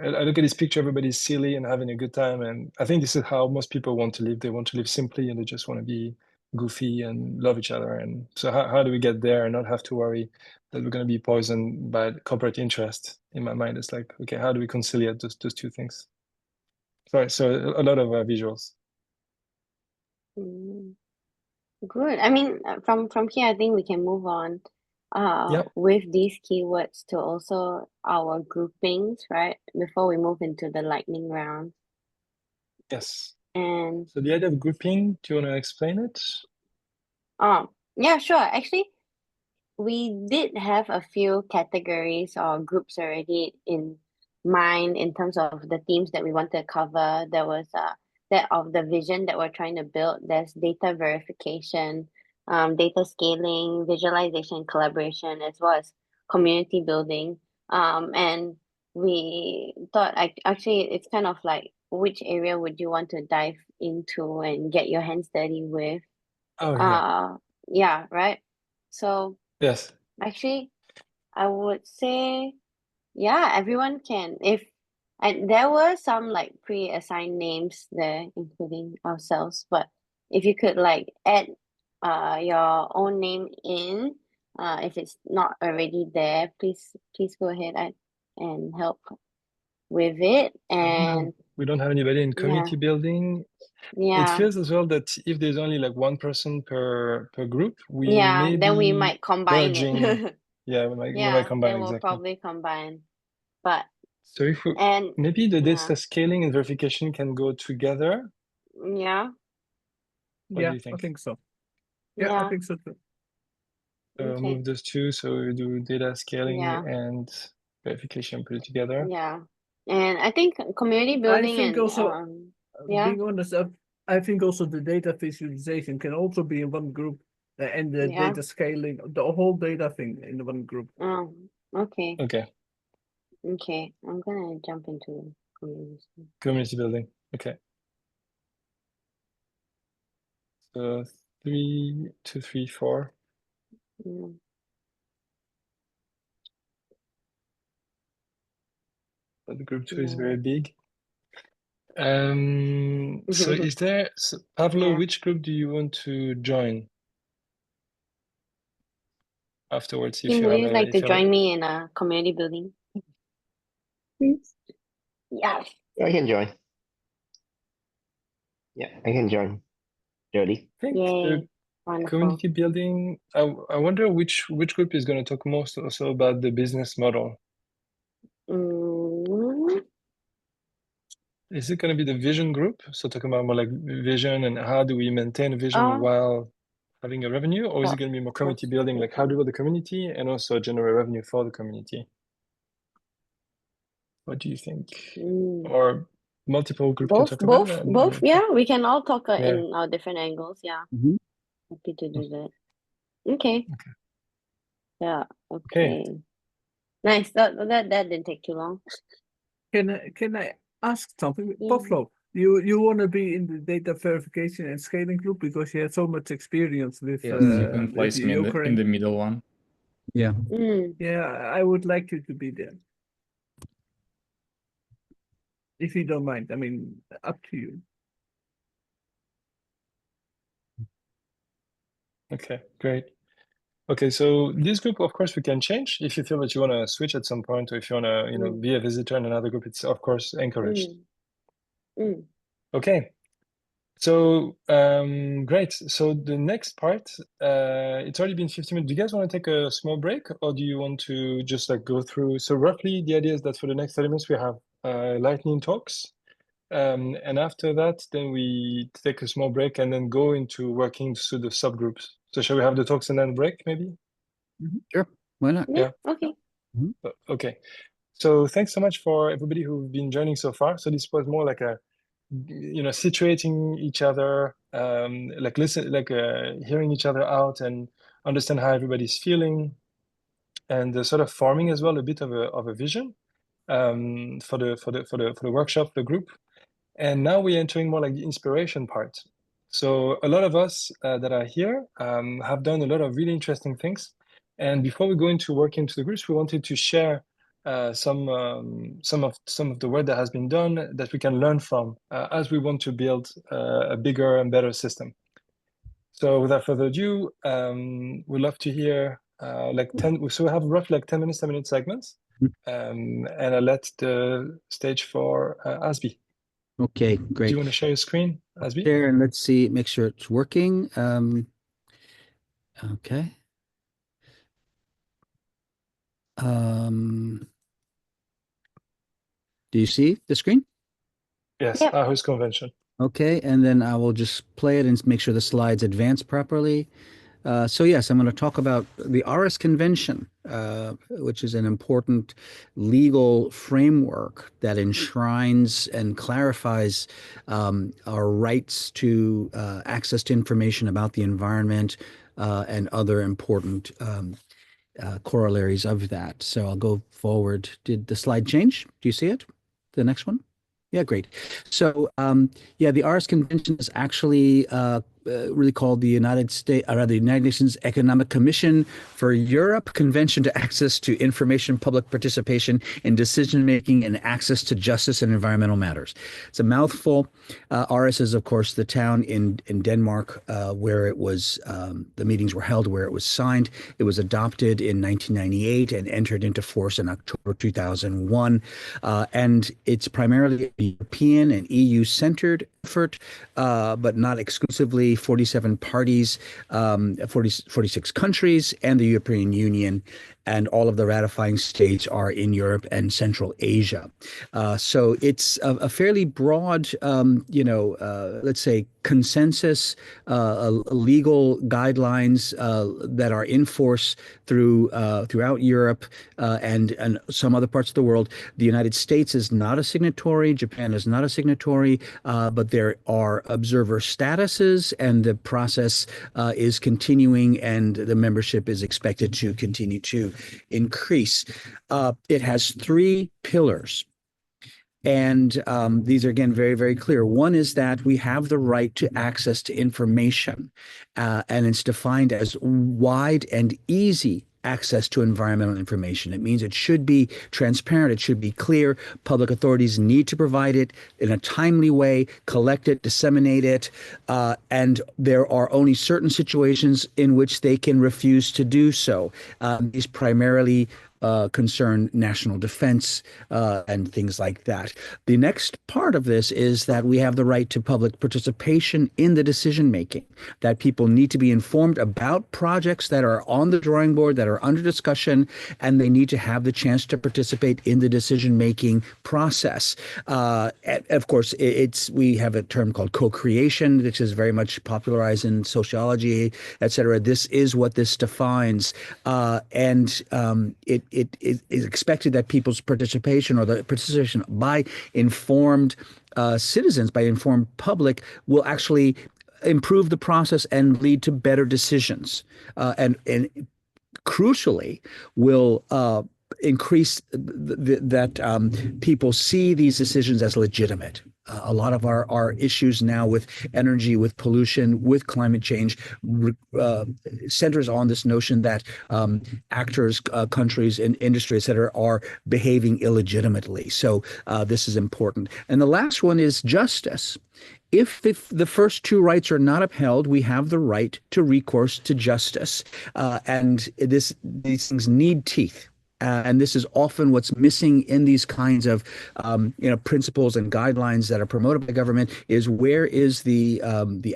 Speaker 1: I look at this picture, everybody's silly and having a good time. And I think this is how most people want to live. They want to live simply, and they just want to be goofy and love each other. And so how do we get there and not have to worry that we're going to be poisoned by corporate interest? In my mind, it's like, okay, how do we conciliate those two things? Sorry, so a lot of visuals.
Speaker 2: Good. I mean, from here, I think we can move on with these keywords to also our groupings, right? Before we move into the lightning round.
Speaker 1: Yes.
Speaker 2: And
Speaker 1: so the idea of grouping, do you want to explain it?
Speaker 2: Yeah, sure. Actually, we did have a few categories or groups already in mind in terms of the themes that we want to cover. There was that of the vision that we're trying to build. There's data verification, data scaling, visualization, collaboration, as well as community building. And we thought actually it's kind of like, which area would you want to dive into and get your hands dirty with? Yeah, right. So
Speaker 1: yes,
Speaker 2: actually, I would say, yeah, everyone can. And there were some like pre-assigned names there, including ourselves. But if you could like add your own name in, if it's not already there, please go ahead and help with it. And
Speaker 1: we don't have anybody in community building. It feels as well that if there's only like one person per group, we may
Speaker 2: then we
Speaker 1: be
Speaker 2: might combine
Speaker 1: merging.
Speaker 2: it.
Speaker 1: we might combine,
Speaker 2: then we'll
Speaker 1: exactly.
Speaker 2: probably combine. But
Speaker 1: so if we, maybe the data scaling and verification can go together.
Speaker 2: Yeah.
Speaker 1: What do you think?
Speaker 4: I think so. Yeah, I think so too.
Speaker 1: Move those two. So we do data scaling and verification, put it together.
Speaker 2: Yeah. And I think community building,
Speaker 4: I think
Speaker 2: and
Speaker 4: also, being honest, I think also the data visualization can also be in one group, and the data scaling, the whole data thing in one group.
Speaker 2: Oh, okay.
Speaker 1: Okay.
Speaker 2: I'm gonna jump into
Speaker 1: community building. Okay. So 3, 2, 3, 4. But the group 2 is very big. So is there, Pavlo, which group do you want to join afterwards?
Speaker 2: Tim, would you like to join me in a community building? Please. Yeah.
Speaker 7: I can join. Yeah, I can join. Jody.
Speaker 2: Yay. Wonderful.
Speaker 1: Community building. I wonder which group is going to talk most also about the business model. Is it going to be the vision group? So talking about more like vision and how do we maintain a vision while having a revenue, or is it going to be more community building, like how do we build the community and also generate revenue for the community? What do you think? Or multiple groups can talk about it?
Speaker 2: Both. Yeah, we can all talk in our different angles. Yeah. Happy to do that. Okay. Yeah. Okay. Nice. That didn't take too long.
Speaker 4: Can I ask something? Pavlo, you want to be in the data verification and scaling group because you have so much experience with
Speaker 8: you can place me in the middle one.
Speaker 3: Yeah.
Speaker 4: Yeah, I would like you to be there. if you don't mind. I mean, up to you.
Speaker 1: Okay, great. Okay, so this group, of course, we can change if you feel that you want to switch at some point, or if you want to, be a visitor in another group. It's of course encouraged. Okay, so great. So the next part, it's already been 50 minutes. Do you guys want to take a small break, or do you want to just like go through? So roughly, the idea is that for the next 30 minutes we have lightning talks. And after that, then we take a small break and then go into working through the subgroups. So shall we have the talks and then break, maybe?
Speaker 3: Sure, why not?
Speaker 2: Yeah, okay.
Speaker 1: Okay. So thanks so much for everybody who've been joining so far. So this was more like a, situating each other, like hearing each other out and understand how everybody's feeling, and sort of forming as well a bit of a vision for the workshop, the group. And now we're entering more like the inspiration part. So a lot of us that are here have done a lot of really interesting things. And before we go into working into the groups, we wanted to share some of the work that has been done that we can learn from as we want to build a bigger and better system. So without further ado, we'd love to hear like 10. So we have roughly like 10 minutes, 10-minute segments. And I let the stage for Asbi.
Speaker 3: Okay,
Speaker 1: Do
Speaker 3: great.
Speaker 1: you want to share your screen, Asbi?
Speaker 3: There, and let's see, make sure it's working. Okay. Do you see the screen?
Speaker 1: Yes,
Speaker 2: Yep.
Speaker 1: Aarhus Convention.
Speaker 3: Okay, and then I will just play it and make sure the slides advance properly. So yes, I'm going to talk about the Aarhus Convention, which is an important legal framework that enshrines and clarifies our rights to access to information about the environment and other important corollaries of that. So I'll go forward. Did the slide change? Do you see it? The next one? Yeah, great. So, yeah, the Aarhus Convention is actually really called the United Nations Economic Commission for Europe Convention to Access to Information, Public Participation in Decision-Making, and Access to Justice and Environmental Matters. It's a mouthful. Aarhus is, of course, the town in Denmark where it was, the meetings were held, where it was signed. It was adopted in 1998 and entered into force in October 2001. And it's primarily a European and EU-centered effort, but not exclusively. 47 parties, 46 countries, and the European Union, and all of the ratifying states are in Europe and Central Asia. So it's a fairly broad, let's say, consensus, legal guidelines that are in force throughout Europe and some other parts of the world. The United States is not a signatory. Japan is not a signatory, but there are observer statuses, and the process is continuing, and the membership is expected to continue to increase. It has 3 pillars. And these are, again, very, very clear. One is that we have the right to access to information, and it's defined as wide and easy access to environmental information. It means it should be transparent. It should be clear. Public authorities need to provide it in a timely way, collect it, disseminate it, and there are only certain situations in which they can refuse to do so. These primarily concern national defense and things like that. The next part of this is that we have the right to public participation in the decision making, that people need to be informed about projects that are on the drawing board, that are under discussion, and they need to have the chance to participate in the decision making process. Of course, we have a term called co-creation, which is very much popularized in sociology, et cetera. This is what this defines, and it is expected that people's participation, or the participation by informed citizens, by informed public, will actually improve the process and lead to better decisions, and crucially will increase that people see these decisions as legitimate. a lot of our issues now with energy, with pollution, with climate change centers on this notion that actors, countries, and industry, et cetera, are behaving illegitimately. So this is important. And the last one is justice. If the first two rights are not upheld, we have the right to recourse to justice. And these things need teeth. And this is often what's missing in these kinds of principles and guidelines that are promoted by government is where is the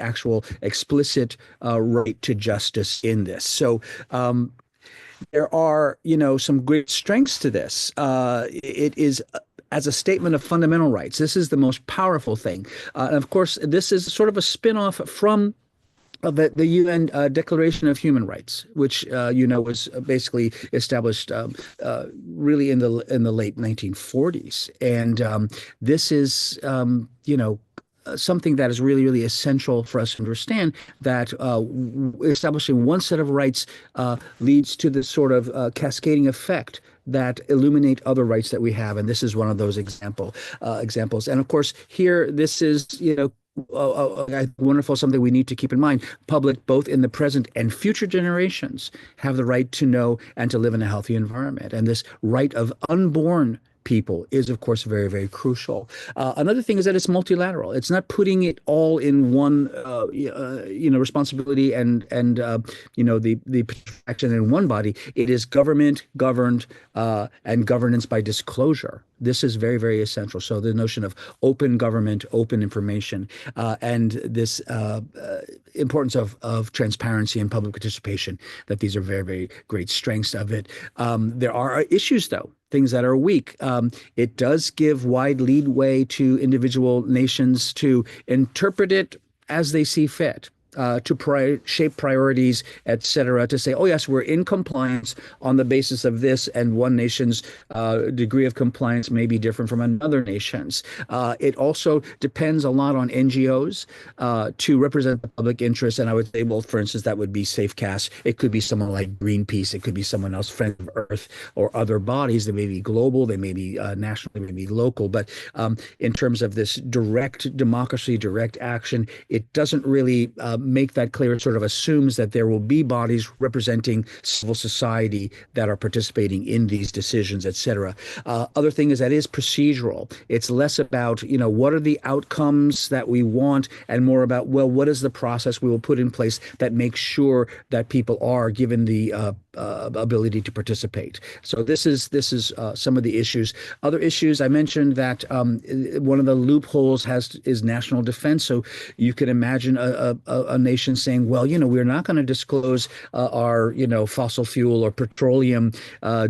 Speaker 3: actual explicit right to justice in this. So there are some great strengths to this. It is as a statement of fundamental rights. This is the most powerful thing. And of course, this is sort of a spin-off from the UN Declaration of Human Rights, which was basically established really in the late 1940s, and this is something that is really, really essential for us to understand, that establishing one set of rights leads to this sort of cascading effect that illuminate other rights that we have, and this is one of those examples. And of course, here this is wonderful, something we need to keep in mind. Public, both in the present and future generations, have the right to know and to live in a healthy environment, and this right of unborn people is, of course, very, very crucial. Another thing is that it's multilateral. It's not putting it all in one, responsibility and the action in one body. It is government governed and governance by disclosure. This is very, very essential. So the notion of open government, open information, and this importance of transparency and public participation, that these are very, very great strengths of it. There are issues, though, things that are weak. It does give wide leadway to individual nations to interpret it as they see fit. To shape priorities, et cetera, to say, oh, yes, we're in compliance on the basis of this, and one nation's degree of compliance may be different from another nation's. It also depends a lot on NGOs to represent the public interest. And I would say, well, for instance, that would be SafeCast. It could be someone like Greenpeace. It could be someone else, Friends of Earth, or other bodies. They may be global, they may be national, they may be local. But in terms of this direct democracy, direct action, it doesn't really make that clear. It sort of assumes that there will be bodies representing civil society that are participating in these decisions, et cetera. Other thing is that is procedural. It's less about, what are the outcomes that we want, and more about, well, what is the process we will put in place that makes sure that people are given the ability to participate. So this is some of the issues. Other issues, I mentioned that one of the loopholes is national defense. So you can imagine a nation saying, well, we're not going to disclose our fossil fuel or petroleum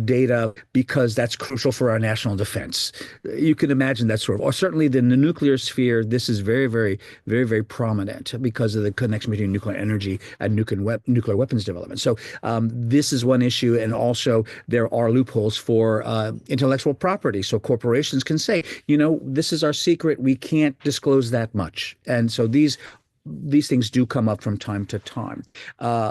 Speaker 3: data because that's crucial for our national defense. You can imagine that sort of, or certainly in the nuclear sphere, this is very, very, very, very prominent because of the connection between nuclear energy and nuclear weapons development. So this is one issue, and also there are loopholes for intellectual property. So corporations can say, this is our secret, we can't disclose that much. And so these things do come up from time to time.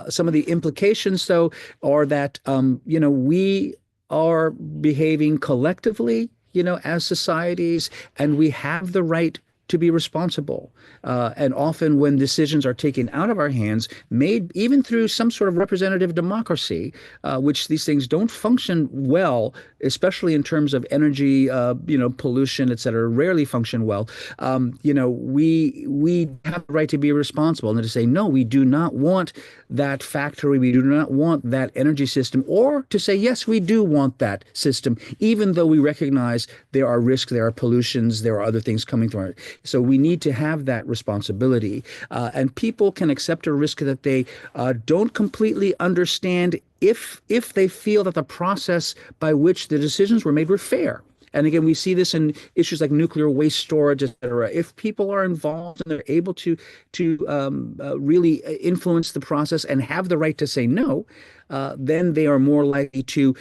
Speaker 3: Some of the implications, though, are that we are behaving collectively, as societies, and we have the right to be responsible. And often when decisions are taken out of our hands, made even through some sort of representative democracy, which these things don't function well, especially in terms of energy, pollution, et cetera, rarely function well. We have the right to be responsible and to say, no, we do not want that factory, we do not want that energy system, or to say, yes, we do want that system, even though we recognize there are risks, there are pollutions, there are other things coming through it. So we need to have that responsibility. And people can accept a risk that they don't completely understand if they feel that the process by which the decisions were made were fair. And again, we see this in issues like nuclear waste storage, et cetera. If people are involved and they're able to really influence the process and have the right to say no, then they are more likely to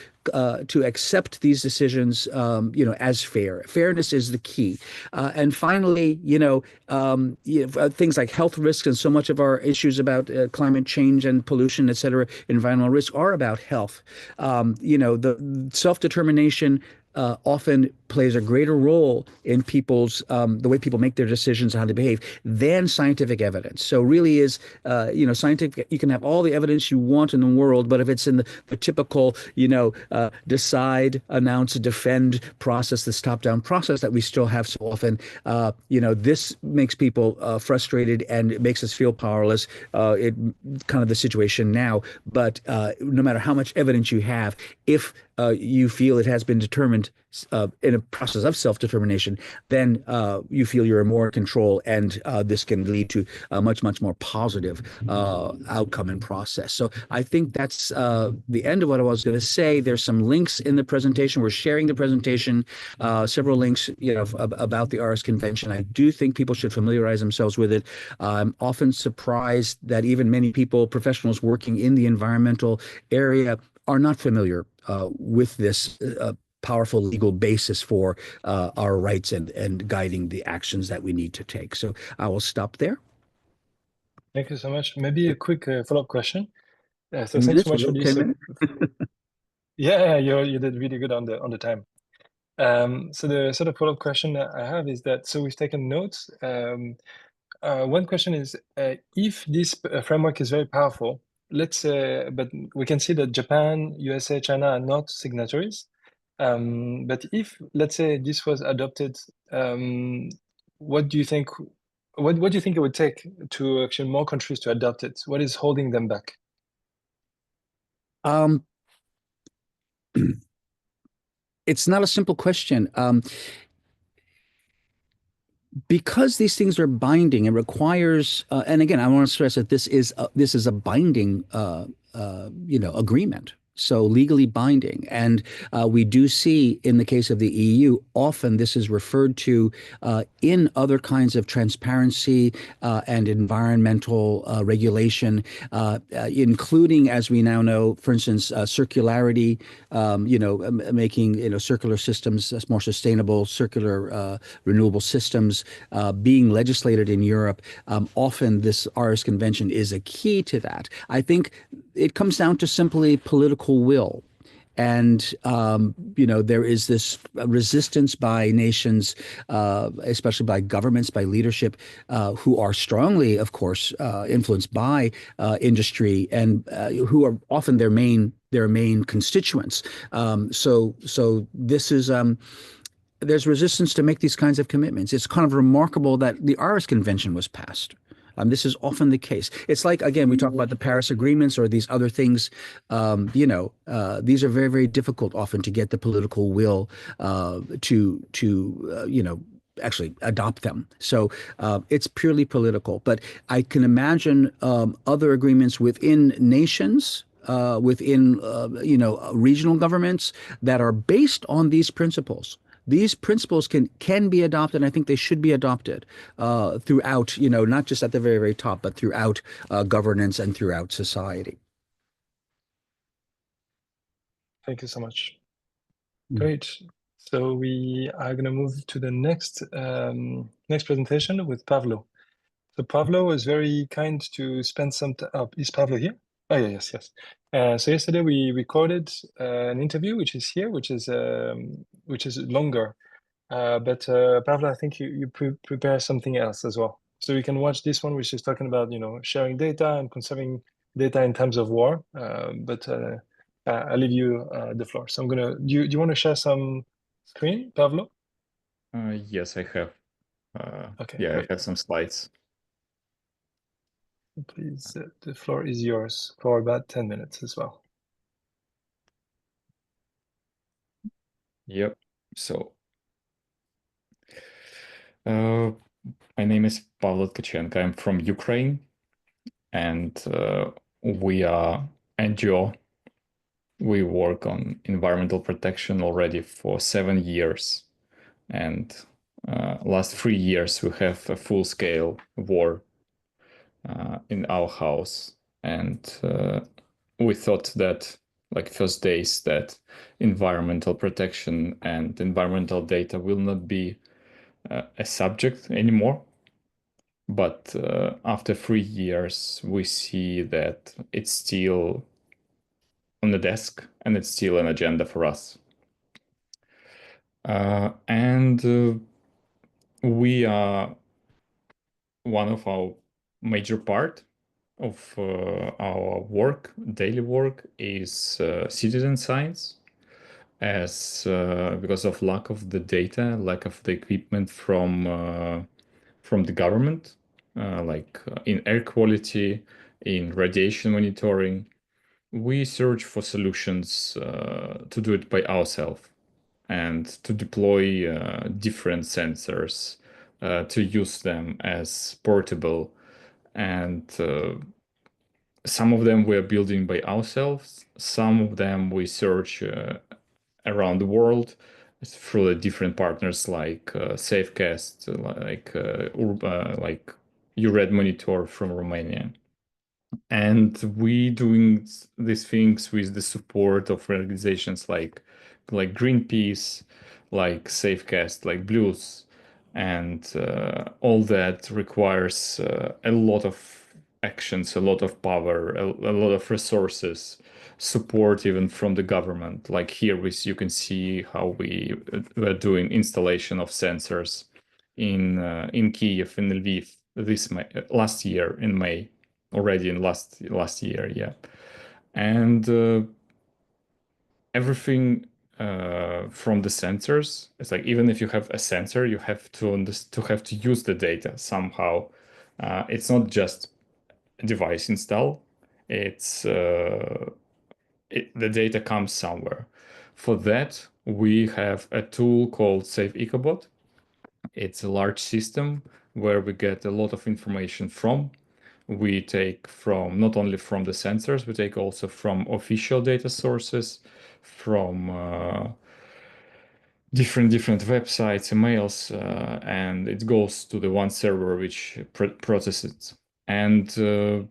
Speaker 3: accept these decisions, as fair. Fairness is the key. And finally, things like health risks, and so much of our issues about climate change and pollution, et cetera, environmental risk are about health. The self-determination often plays a greater role in people's the way people make their decisions on how to behave than scientific evidence. So really is scientific. You can have all the evidence you want in the world, but if it's in the typical decide, announce, defend process, this top-down process that we still have so often, this makes people frustrated and it makes us feel powerless. It kind of the situation now. But no matter how much evidence you have, if you feel it has been determined in a process of self-determination, then you feel you're in more control, and this can lead to a much, much more positive outcome and process. So I think that's the end of what I was going to say. There's some links in the presentation. We're sharing the presentation, several links, about the ARIS Convention. I do think people should familiarize themselves with it. I'm often surprised that even many people, professionals working in the environmental area, are not familiar with this powerful legal basis for our rights and guiding the actions that we need to take. So I will stop there.
Speaker 1: Thank you so much. Maybe a quick follow-up question. So thanks so much for this.
Speaker 3: 10 minutes?
Speaker 1: Yeah, you did really good on the time. So the sort of follow-up question that I have is that, so we've taken notes. One question is, if this framework is very powerful, let's say, but we can see that Japan, USA, China are not signatories. But if, let's say, this was adopted, what do you think? What do you think it would take to actually more countries to adopt it? What is holding them back?
Speaker 3: It's not a simple question. Because these things are binding, it requires, and again, I want to stress that this is a binding, agreement. So legally binding. And we do see in the case of the EU, often this is referred to in other kinds of transparency and environmental regulation, including, as we now know, for instance, circularity, making circular systems more sustainable, circular renewable systems being legislated in Europe. Often this ARIS Convention is a key to that. I think it comes down to simply political will. And, there is this resistance by nations, especially by governments, by leadership, who are strongly, of course, influenced by industry and who are often their main constituents. So this is there's resistance to make these kinds of commitments. It's kind of remarkable that the ARIS Convention was passed. This is often the case. It's like, again, we talk about the Paris agreements or these other things. These are very, very difficult often to get the political will to actually adopt them. So it's purely political. But I can imagine other agreements within nations, within regional governments that are based on these principles. These principles can be adopted, and I think they should be adopted throughout, not just at the very, very top, but throughout governance and throughout society.
Speaker 1: Thank you so much. Great. So we are going to move to the next presentation with Pavlo. So Pavlo was very kind to spend some time. Is Pavlo here? Oh, yeah, yes. So yesterday we recorded an interview, which is here, which is longer. But Pavlo, I think you prepare something else as well. So we can watch this one, which is talking about sharing data and conserving data in times of war. But I'll leave you the floor. So do you want to share some screen, Pavlo?
Speaker 8: Yes, I have.
Speaker 1: Okay.
Speaker 8: Yeah,
Speaker 1: great.
Speaker 8: I have some slides.
Speaker 1: Please, the floor is yours for about 10 minutes as well.
Speaker 8: Yep. So, my name is Pavlo Tkachenko. I'm from Ukraine, and we are NGO. We work on environmental protection already for 7 years, and last 3 years we have a full-scale war in our house, and we thought that, like first days, that environmental protection and environmental data will not be a subject anymore. But after 3 years, we see that it's still on the desk and it's still an agenda for us. And we are one of our major part of our work, daily work, is citizen science, as because of lack of the data, lack of the equipment from the government, in air quality, in radiation monitoring. We search for solutions to do it by ourselves and to deploy different sensors, to use them as portable. And some of them we're building by ourselves, some of them we search around the world through the different partners like Safecast, like URED Monitor from Romania. And we doing these things with the support of organizations like Greenpeace, like Safecast, like Blues, and all that requires a lot of actions, a lot of power, a lot of resources, support even from the government. Like here, you can see how we were doing installation of sensors in Kiev, in Lviv, last year in May, already in last year, yeah. And everything from the sensors, it's like even if you have a sensor, you have to use the data somehow. It's not just a device install. It's the data comes somewhere. For that, we have a tool called Save Ecobot. It's a large system where we get a lot of information from. We take from not only from the sensors, we take also from official data sources, from different websites, emails, and it goes to the one server which processes it. And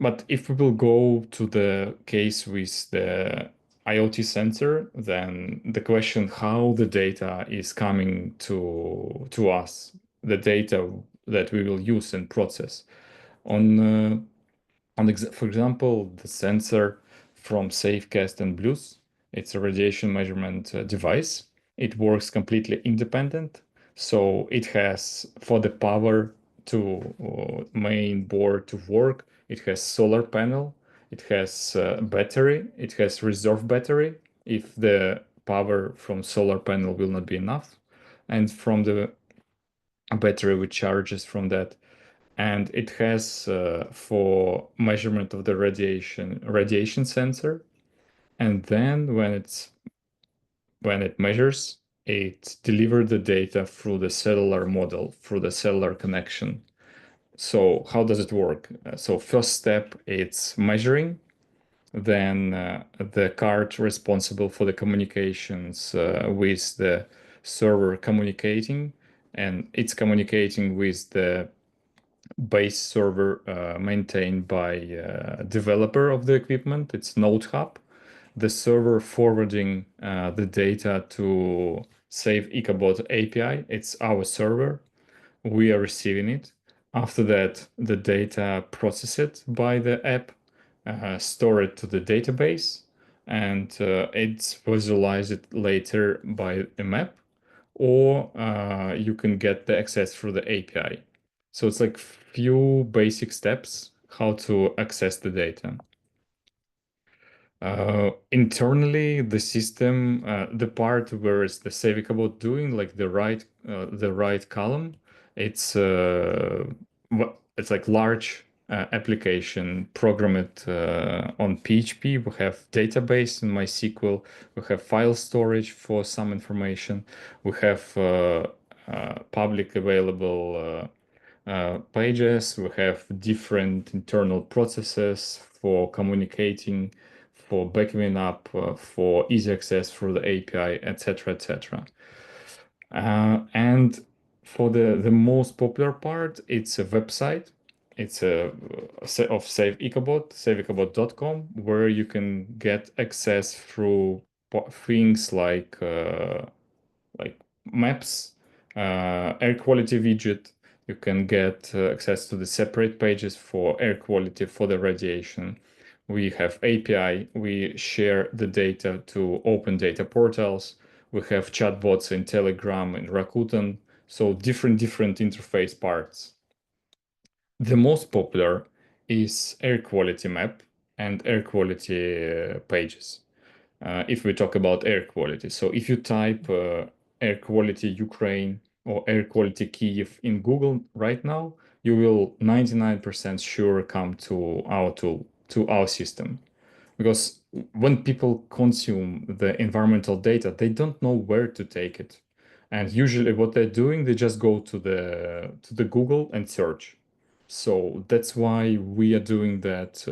Speaker 8: but if we will go to the case with the IoT sensor, then the question how the data is coming to us, the data that we will use and process. For example, the sensor from Safecast and Blues, it's a radiation measurement device. It works completely independent. So it has, for the power to main board to work, it has solar panel, it has battery, it has reserve battery if the power from solar panel will not be enough, and from the battery which charges from that. And it has for measurement of the radiation sensor. And then when it measures, it delivers the data through the cellular model, through the cellular connection. So how does it work? So first step, it's measuring. Then the card responsible for the communications with the server communicating, and it's communicating with the base server maintained by developer of the equipment. It's Node Hub. The server forwarding the data to Save Ecobot API. It's our server. We are receiving it. After that, the data processed by the app, store it to the database, and it's visualized later by a map, or you can get the access through the API. So it's like few basic steps how to access the data. Internally, the system, the part where it's the savicable doing, like the right column, it's like large application programmed on PHP. We have database in MySQL. We have file storage for some information. We have public available pages. We have different internal processes for communicating, for backing up, for easy access through the API, etc., etc. And for the most popular part, it's a website. It's of Save Ecobot, saveecobot.com, where you can get access through things like maps, air quality widget. You can get access to the separate pages for air quality, for the radiation. We have API. We share the data to open data portals. We have chatbots in Telegram and Rakuten. So different interface parts. The most popular is air quality map and air quality pages. If we talk about air quality. So if you type air quality Ukraine or air quality Kyiv in Google right now, you will 99% sure come to our tool, to our system. Because when people consume the environmental data, they don't know where to take it. And usually what they're doing, they just go to the Google and search. So that's why we are doing that.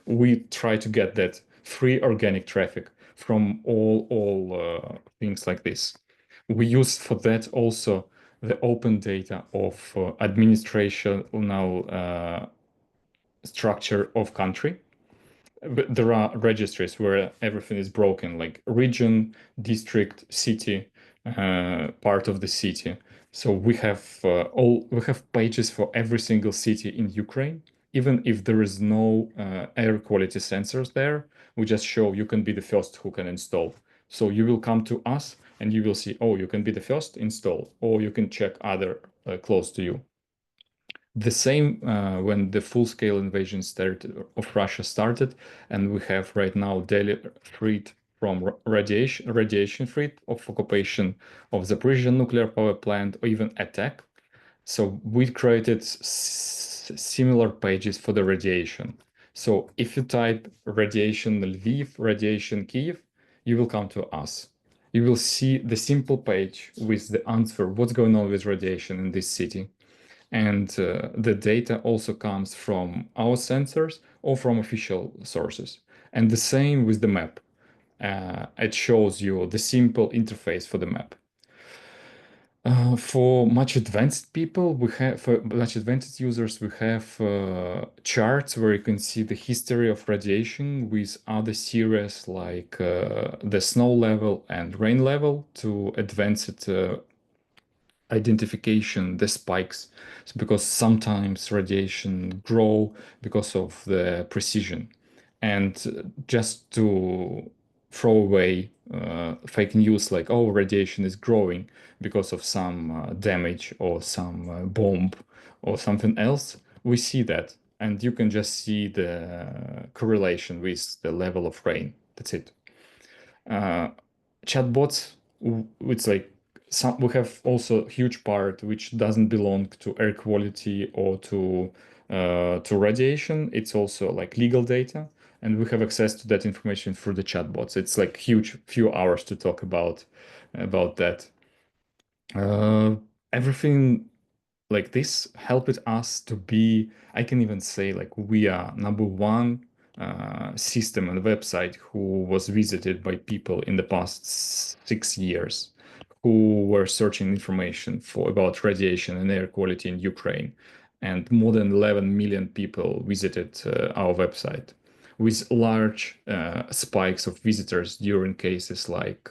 Speaker 8: We try to get that free organic traffic from all things like this. We use for that also the open data of administrational structure of country. But there are registries where everything is broken, like region, district, city, part of the city. So we have pages for every single city in Ukraine. Even if there is no air quality sensors there, we just show you can be the first who can install. So you will come to us and you will see, oh, you can be the first install, or you can check other close to you. The same when the full-scale invasion of Russia started, and we have right now daily threat from radiation threat of occupation of Zaporizhzhia nuclear power plant, or even attack. So we created similar pages for the radiation. So if you type radiation Lviv, radiation Kyiv, you will come to us. You will see the simple page with the answer, what's going on with radiation in this city. And the data also comes from our sensors or from official sources. And the same with the map. It shows you the simple interface for the map. For much advanced people, for much advanced users, we have charts where you can see the history of radiation with other series like the snow level and rain level to advanced identification, the spikes, because sometimes radiation grow because of the precision. And just to throw away fake news like, oh, radiation is growing because of some damage or some bomb or something else, we see that. And you can just see the correlation with the level of rain. That's it. Chatbots, it's like we have also a huge part which doesn't belong to air quality or to radiation. It's also like legal data, and we have access to that information through the chatbots. It's like huge few hours to talk about that. Everything like this helped us to be, I can even say, like we are number one system and website who was visited by people in the past 6 years who were searching information about radiation and air quality in Ukraine. And more than 11 million people visited our website with large spikes of visitors during cases like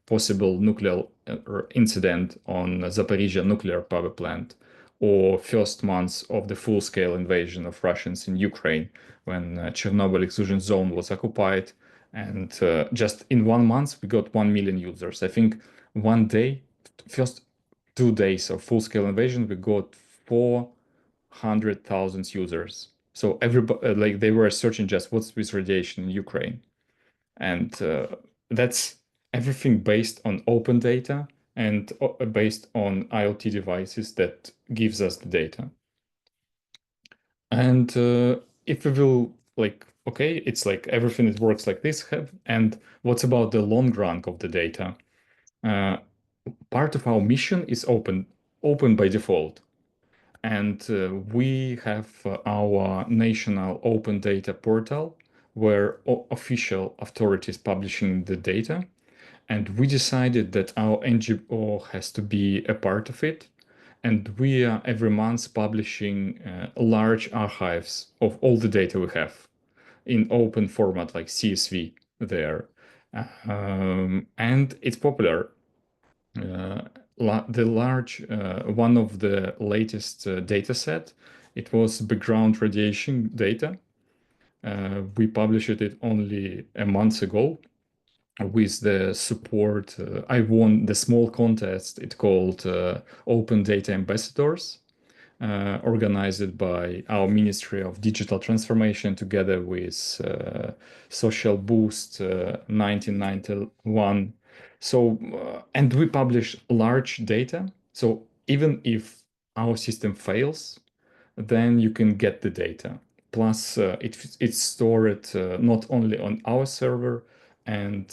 Speaker 8: possible nuclear incident on Zaporizhzhia nuclear power plant, or first months of the full-scale invasion of Russians in Ukraine when Chernobyl exclusion zone was occupied. And just in 1 month, we got 1 million users. I think one day, first 2 days of full-scale invasion, we got 400,000 users. So everybody, like they were searching just what's with radiation in Ukraine. And that's everything based on open data and based on IoT devices that gives us the data. And if we will like, okay, it's like everything that works like this. And what's about the long run of the data? Part of our mission is open by default. And we have our national open data portal where official authorities publishing the data. And we decided that our NGO has to be a part of it. And we are every month publishing large archives of all the data we have in open format like CSV there. And it's popular. The large, one of the latest data set, it was background radiation data. We published it only a month ago. with the support. I won the small contest. It's called Open Data Ambassadors, organized by our Ministry of Digital Transformation together with Social Boost 1991. So, and we publish large data. So even if our system fails, then you can get the data. Plus, it's stored not only on our server, and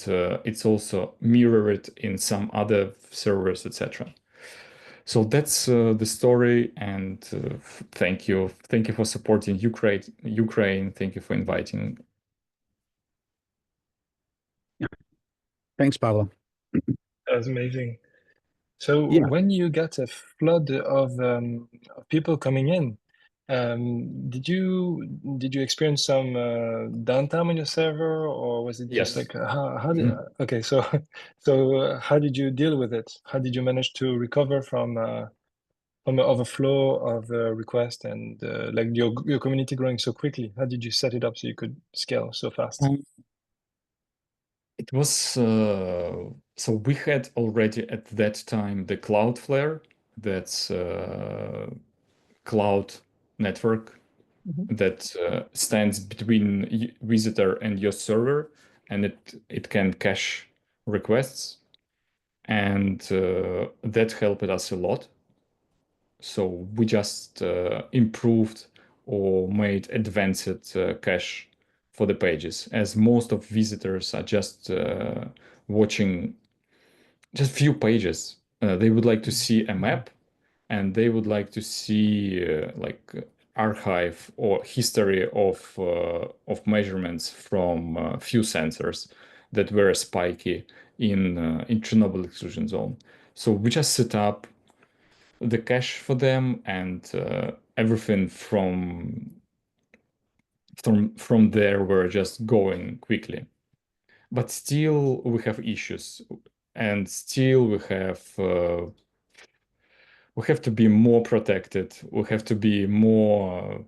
Speaker 8: it's also mirrored in some other servers, etc. So that's the story, and thank you for supporting Ukraine. Thank you for inviting.
Speaker 3: Thanks, Pablo.
Speaker 1: That's amazing. So
Speaker 3: Yeah.
Speaker 1: when you get a flood of people coming in, did you experience some downtime on your server, or was it just
Speaker 8: Yes.
Speaker 1: like how did okay, so how did you deal with it? How did you manage to recover from an overflow of requests and like your community growing so quickly? How did you set it up so you could scale so fast?
Speaker 8: It was so we had already at that time the Cloudflare, that's cloud network that stands between visitor and your server, and it can cache requests, and that helped us a lot. So we just improved or made advanced cache for the pages, as most of visitors are just watching just few pages. They would like to see a map, and they would like to see archive or history of measurements from few sensors that were spiky in Chernobyl exclusion zone. So we just set up the cache for them, and everything from there we're just going quickly. But still we have issues, and still we have to be more protected. We have to be more.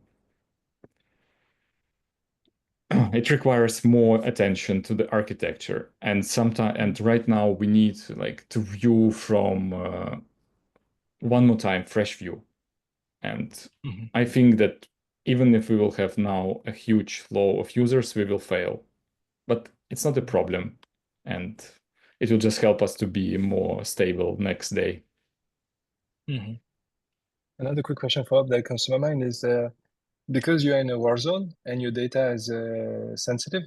Speaker 8: It requires more attention to the architecture, and sometimes, and right now we need like to view from one more time fresh view. And I think that even if we will have now a huge flow of users, we will fail. But it's not a problem, and it will just help us to be more stable next day.
Speaker 1: Another quick question follow-up that comes to my mind is because you're in a war zone and your data is sensitive.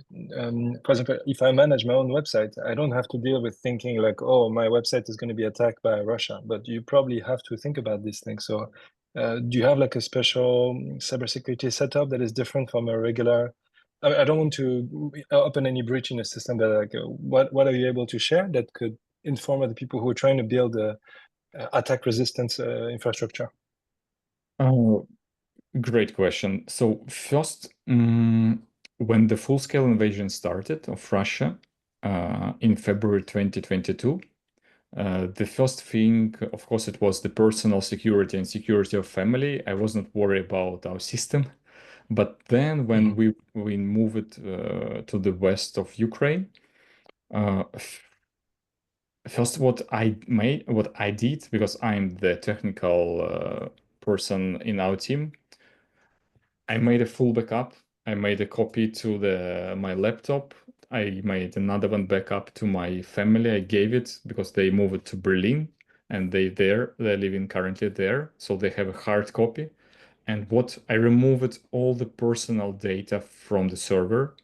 Speaker 1: For example, if I manage my own website, I don't have to deal with thinking like, oh, my website is going to be attacked by Russia. But you probably have to think about these things. So do you have like a special cybersecurity setup that is different from a regular? I don't want to open any breach in the system, but like, what are you able to share that could inform other people who are trying to build a attack resistance infrastructure?
Speaker 8: Oh, great question. So first, when the full-scale invasion started of Russia in February 2022, the first thing, of course, it was the personal security and security of family. I wasn't worried about our system. But then when we moved to the west of Ukraine, uh, first what I did, because I'm the technical person in our team, I made a full backup. I made a copy to my laptop. I made another one backup to my family. I gave it because they moved to Berlin, and they're living currently there, so they have a hard copy. And what I removed all the personal data from the server,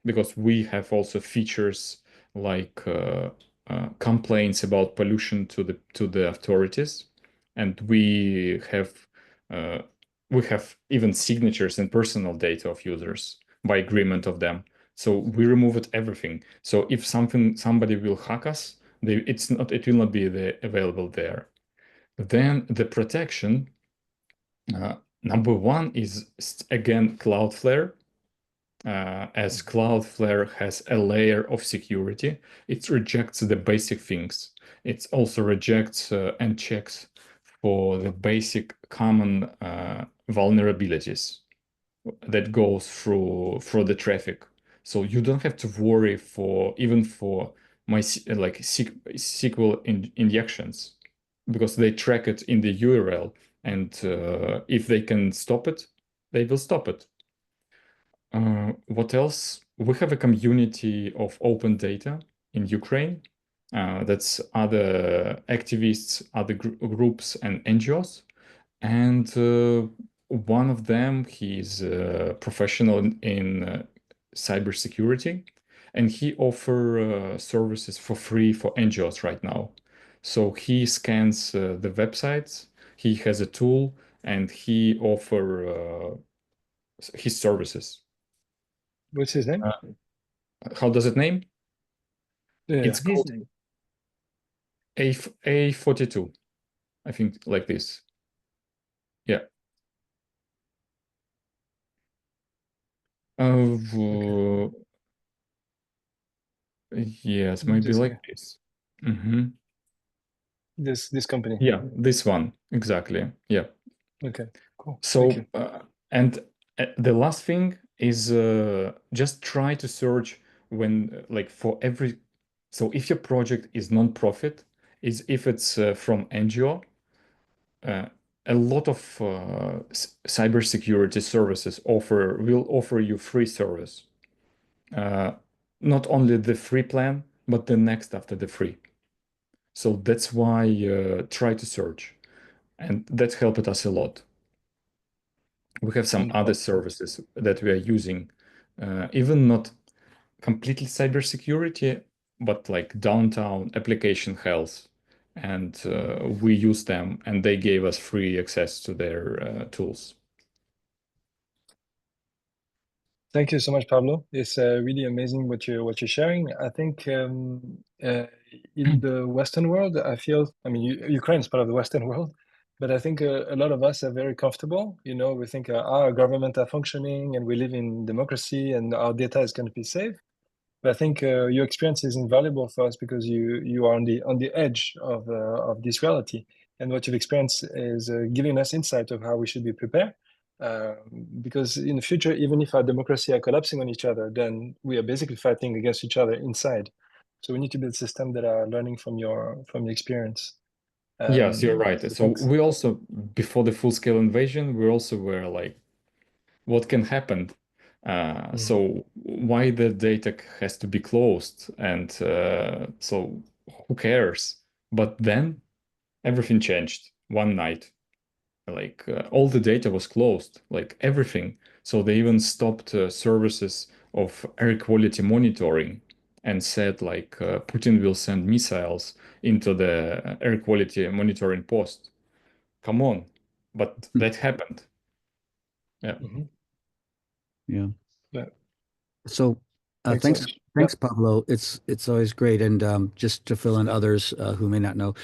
Speaker 8: because we have also features like complaints about pollution to the authorities, and uh, we have even signatures and personal data of users by agreement of them. So we removed everything. So if somebody will hack us, it will not be available there. Then the protection. Number one is again Cloudflare. As Cloudflare has a layer of security, it rejects the basic things. It also rejects and checks for the basic common vulnerabilities that goes through the traffic. So you don't have to worry for even for my SQL injections because they track it in the URL, and if they can stop it, they will stop it. What else? We have a community of open data in Ukraine. That's other activists, other groups, and NGOs. And one of them, he's a professional in cybersecurity, and he offer services for free for NGOs right now. So he scans the websites, he has a tool, and he offer his services.
Speaker 1: What's his name?
Speaker 8: How does it name?
Speaker 1: Yeah.
Speaker 8: It's
Speaker 4: His
Speaker 8: called
Speaker 4: name.
Speaker 8: A42, I think, like this. Yeah.
Speaker 1: Okay.
Speaker 8: Yes, maybe
Speaker 1: This
Speaker 8: like
Speaker 1: guy.
Speaker 8: this. Mm-hmm.
Speaker 1: This company.
Speaker 8: Yeah, this one exactly. Yeah.
Speaker 1: Okay, cool. Thank
Speaker 8: So,
Speaker 1: you.
Speaker 8: and the last thing is just try to search when, like, for every. So, if your project is non-profit, is if it's from NGO, uh, a lot of cybersecurity services will offer you free service. Uh, Not only the free plan, but the next after the free. So that's why try to search, and that helped us a lot. We have some other services that we are using, even not completely cybersecurity, but like downtown application health. And we use them, and they gave us free access to their tools.
Speaker 1: Thank you so much, Pablo. It's really amazing what you're sharing. I think in the Western world, I feel, I mean, Ukraine is part of the Western world, but I think a lot of us are very comfortable. You know, we think our government are functioning and we live in democracy and our data is going to be safe. But I think your experience is invaluable for us because you are on the edge of this reality, and what you've experienced is giving us insight of how we should be prepared. Because in the future, even if our democracy are collapsing on each other, then we are basically fighting against each other inside. So we need to build systems that are learning from your experience.
Speaker 8: Yes, you're right.
Speaker 1: So
Speaker 8: So
Speaker 1: thanks.
Speaker 8: we also, before the full-scale invasion, we also were like, what can happen? So why the data has to be closed? And so who cares? But then everything changed one night. Like all the data was closed, like everything. So they even stopped services of air quality monitoring and said like Putin will send missiles into the air quality monitoring post. Come on. But that happened. Yeah.
Speaker 3: Yeah.
Speaker 1: Yeah.
Speaker 3: So
Speaker 1: Thanks so
Speaker 3: thanks,
Speaker 1: much.
Speaker 3: thanks, Pablo. It's always great. And just to fill in others who may not know,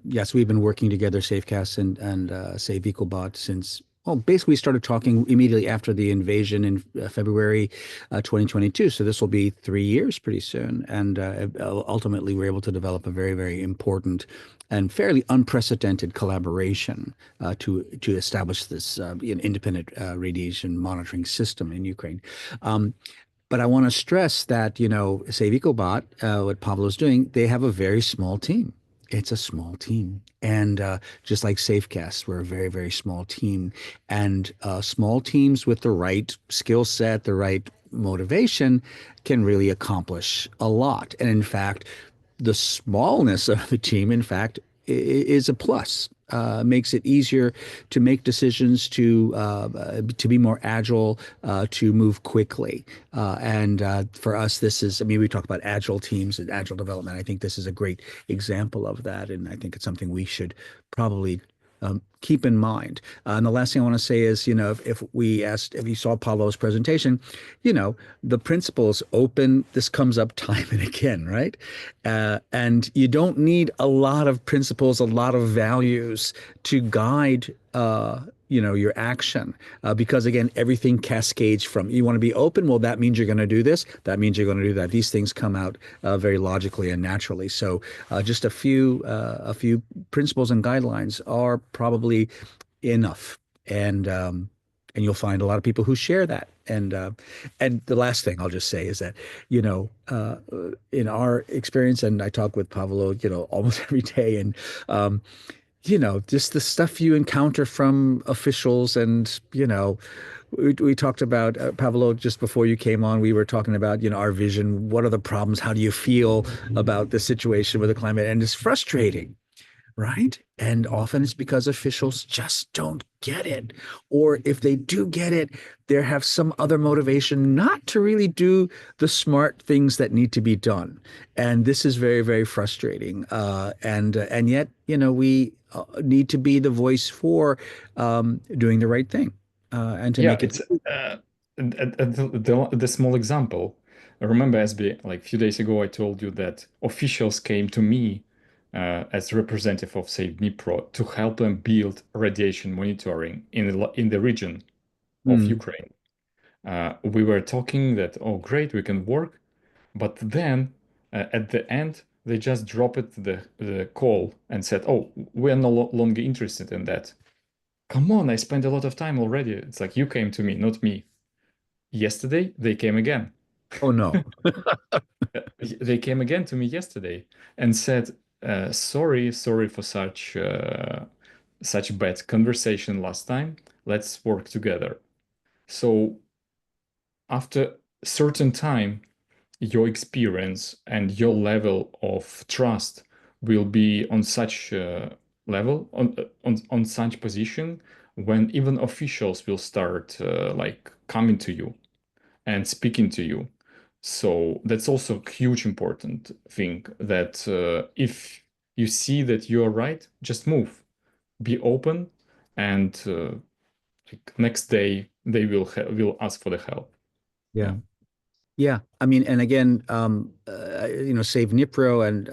Speaker 3: yes, we've been working together, Safecast and Save EcoBot since. Well, basically, we started talking immediately after the invasion in February 2022. So this will be 3 years pretty soon. And ultimately, we're able to develop a very, very important and fairly unprecedented collaboration to establish this independent radiation monitoring system in Ukraine. But I want to stress that, Save EcoBot, what Pablo's doing, they have a very small team. It's a small team. And just like Safecast, we're a very, very small team. And small teams with the right skill set, the right motivation can really accomplish a lot. And in fact, the smallness of the team, in fact, is a plus. Makes it easier to make decisions, to be more agile, to move quickly. And for us, this is, I mean, we talk about agile teams and agile development. I think this is a great example of that. And I think it's something we should probably keep in mind. And the last thing I want to say is, if you saw Pablo's presentation, the principles open, this comes up time and again, right? And you don't need a lot of principles, a lot of values to guide your action, because again, everything cascades from, you want to be open, well, that means you're going to do this, that means you're going to do that. These things come out very logically and naturally. So just a few principles and guidelines are probably enough. And And you'll find a lot of people who share that. And the last thing I'll just say is that, in our experience, and I talk with Pavlo, almost every day, and just the stuff you encounter from officials, and we talked about Pavlo just before you came on. We were talking about our vision. What are the problems? How do you feel about the situation with the climate? And it's frustrating. Right? And often it's because officials just don't get it. Or if they do get it, they have some other motivation not to really do the smart things that need to be done. And this is very, very frustrating. And yet, we need to be the voice for doing the right thing and to
Speaker 8: Yeah,
Speaker 3: make it.
Speaker 8: it's the small example. I remember, SB, like a few days ago, I told you that officials came to me as representative of, say, Dnipro, to help them build radiation monitoring in the region of Ukraine. We were talking that, oh, great, we can work. But then at the end, they just dropped the call and said, oh, we're no longer interested in that. Come on, I spent a lot of time already. It's like you came to me, not me. Yesterday, they came again.
Speaker 3: Oh, no.
Speaker 8: They came again to me yesterday and said, sorry for such bad conversation last time. Let's work together. So after a certain time, your experience and your level of trust will be on such level, on such position, when even officials will start like coming to you and speaking to you. So that's also a huge important thing, that if you see that you're right, just move, be open, and like next day they will ask for the help.
Speaker 3: Yeah. Yeah, I mean, and again, Save Nipro, and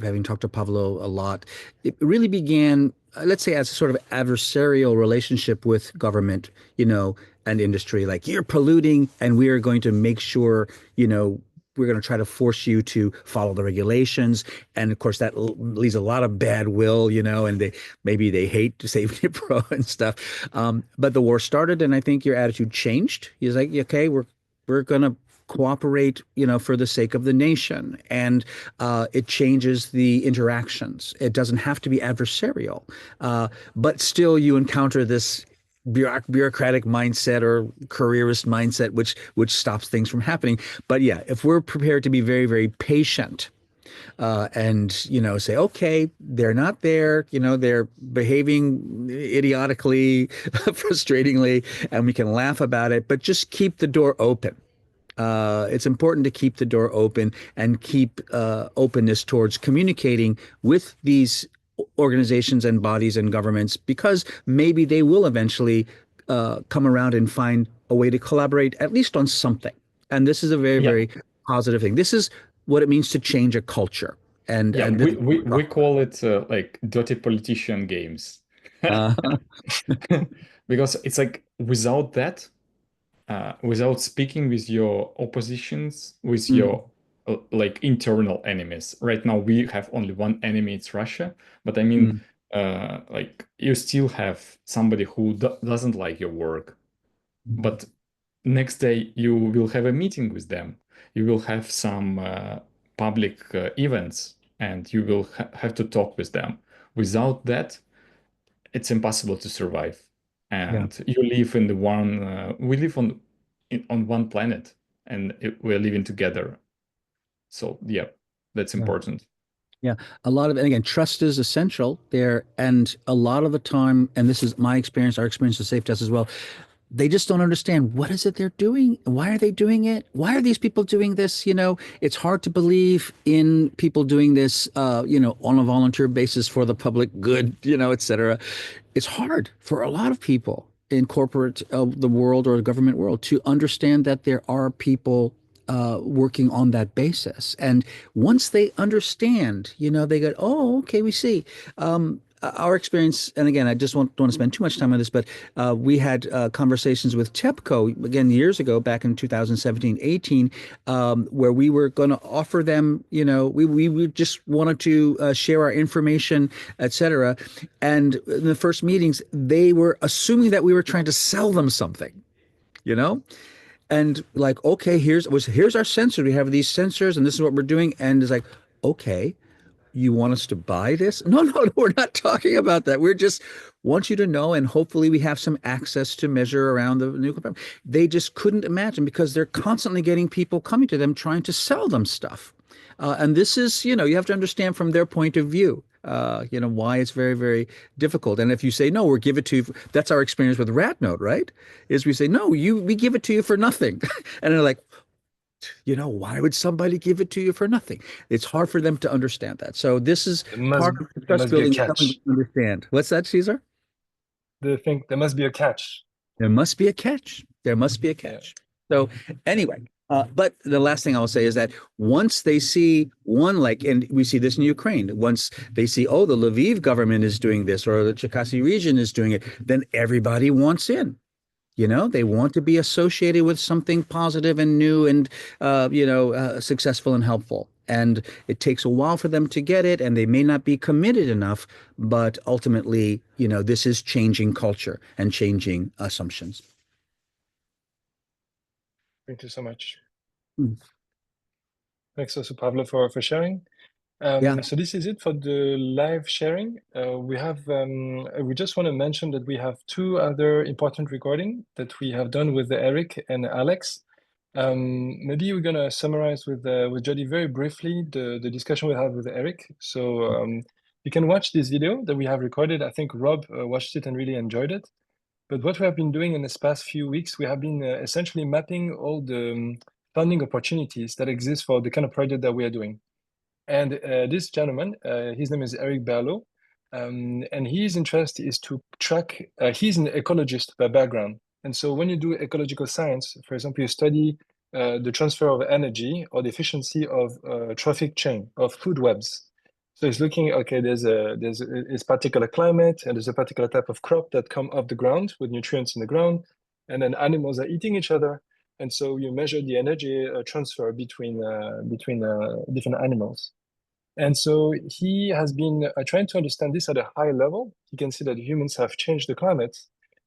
Speaker 3: having talked to Pavlo a lot, it really began, let's say, as a sort of adversarial relationship with government, and industry. Like, you're polluting, and we are going to make sure, we're going to try to force you to follow the regulations. And of course, that leaves a lot of bad will, and maybe they hate to Save Nipro and stuff. But the war started, and I think your attitude changed. He's like, okay, we're going to cooperate, for the sake of the nation. And it changes the interactions. It doesn't have to be adversarial. But still you encounter this bureaucratic mindset or careerist mindset, which stops things from happening. But yeah, if we're prepared to be very, very patient, and say, okay, they're not there, they're behaving idiotically, frustratingly, and we can laugh about it, but just keep the door open. It's important to keep the door open and keep openness towards communicating with these organizations and bodies and governments, because maybe they will eventually come around and find a way to collaborate, at least on something. And this is a very, very positive thing. This is what it means to change a culture. And
Speaker 8: we call it like dirty politician games. Because it's like, without that, without speaking with your oppositions, with your like internal enemies. Right now we have only one enemy, it's Russia. But I mean, like, you still have somebody who doesn't like your work. But next day you will have a meeting with them. You will have some public events, and you will have to talk with them. Without that, it's impossible to survive. And you live in the one we live on one planet, and we're living together. So yeah, that's important.
Speaker 3: Yeah, a lot of, and again, trust is essential there. And a lot of the time, and this is my experience, our experience with Safe Test as well, they just don't understand, what is it they're doing? Why are they doing it? Why are these people doing this? It's hard to believe in people doing this, on a volunteer basis for the public good, et cetera. It's hard for a lot of people in corporate the world or the government world to understand that there are people working on that basis. And once they understand, they go, oh, okay, we see. our experience, and again, I just don't want to spend too much time on this, but we had conversations with TEPCO, again, years ago, back in 2017, 18, where we were going to offer them, we just wanted to share our information, et cetera. And in the first meetings, they were assuming that we were trying to sell them something, And like, okay, here's our sensor. We have these sensors, and this is what we're doing. And it's like, okay, you want us to buy this? No, we're not talking about that. We're just want you to know, and hopefully we have some access to measure around the nuclear power. They just couldn't imagine, because they're constantly getting people coming to them trying to sell them stuff. And this is, you have to understand from their point of view, why it's very, very difficult. And if you say, no, we'll give it to you, that's our experience with RadNote, right? Is we say, no, we give it to you for nothing. And they're like, why would somebody give it to you for nothing? It's hard for them to understand that. So this is part of trust building, something to understand. What's that, Cesar?
Speaker 1: They think there must be a catch.
Speaker 3: There must be a catch. There must be a catch. Yeah. So anyway, but the last thing I'll say is that once they see and we see this in Ukraine, once they see, oh, the Lviv government is doing this, or the Cherkasy region is doing it, then everybody wants in. They want to be associated with something positive and new and, successful and helpful. And it takes a while for them to get it, and they may not be committed enough, but ultimately, this is changing culture and changing assumptions.
Speaker 1: Thank you so much. Thanks also, Pablo, for sharing. So this is it for the live sharing. We just want to mention that we have 2 other important recordings that we have done with Eric and Alex. Maybe we're gonna summarize with Jody very briefly the discussion we had with Eric. So you can watch this video that we have recorded. I think Rob watched it and really enjoyed it. But what we have been doing in this past few weeks, we have been essentially mapping all the funding opportunities that exist for the kind of project that we are doing. And this gentleman, his name is Eric Berlot, and his interest is to track, he's an ecologist by background. And so when you do ecological science, for example, you study the transfer of energy or the efficiency of traffic chain of food webs. So he's looking, okay, there's a particular climate, and there's a particular type of crop that come off the ground with nutrients in the ground, and then animals are eating each other. And so you measure the energy transfer between different animals. And so he has been trying to understand this at a high level. You can see that humans have changed the climate.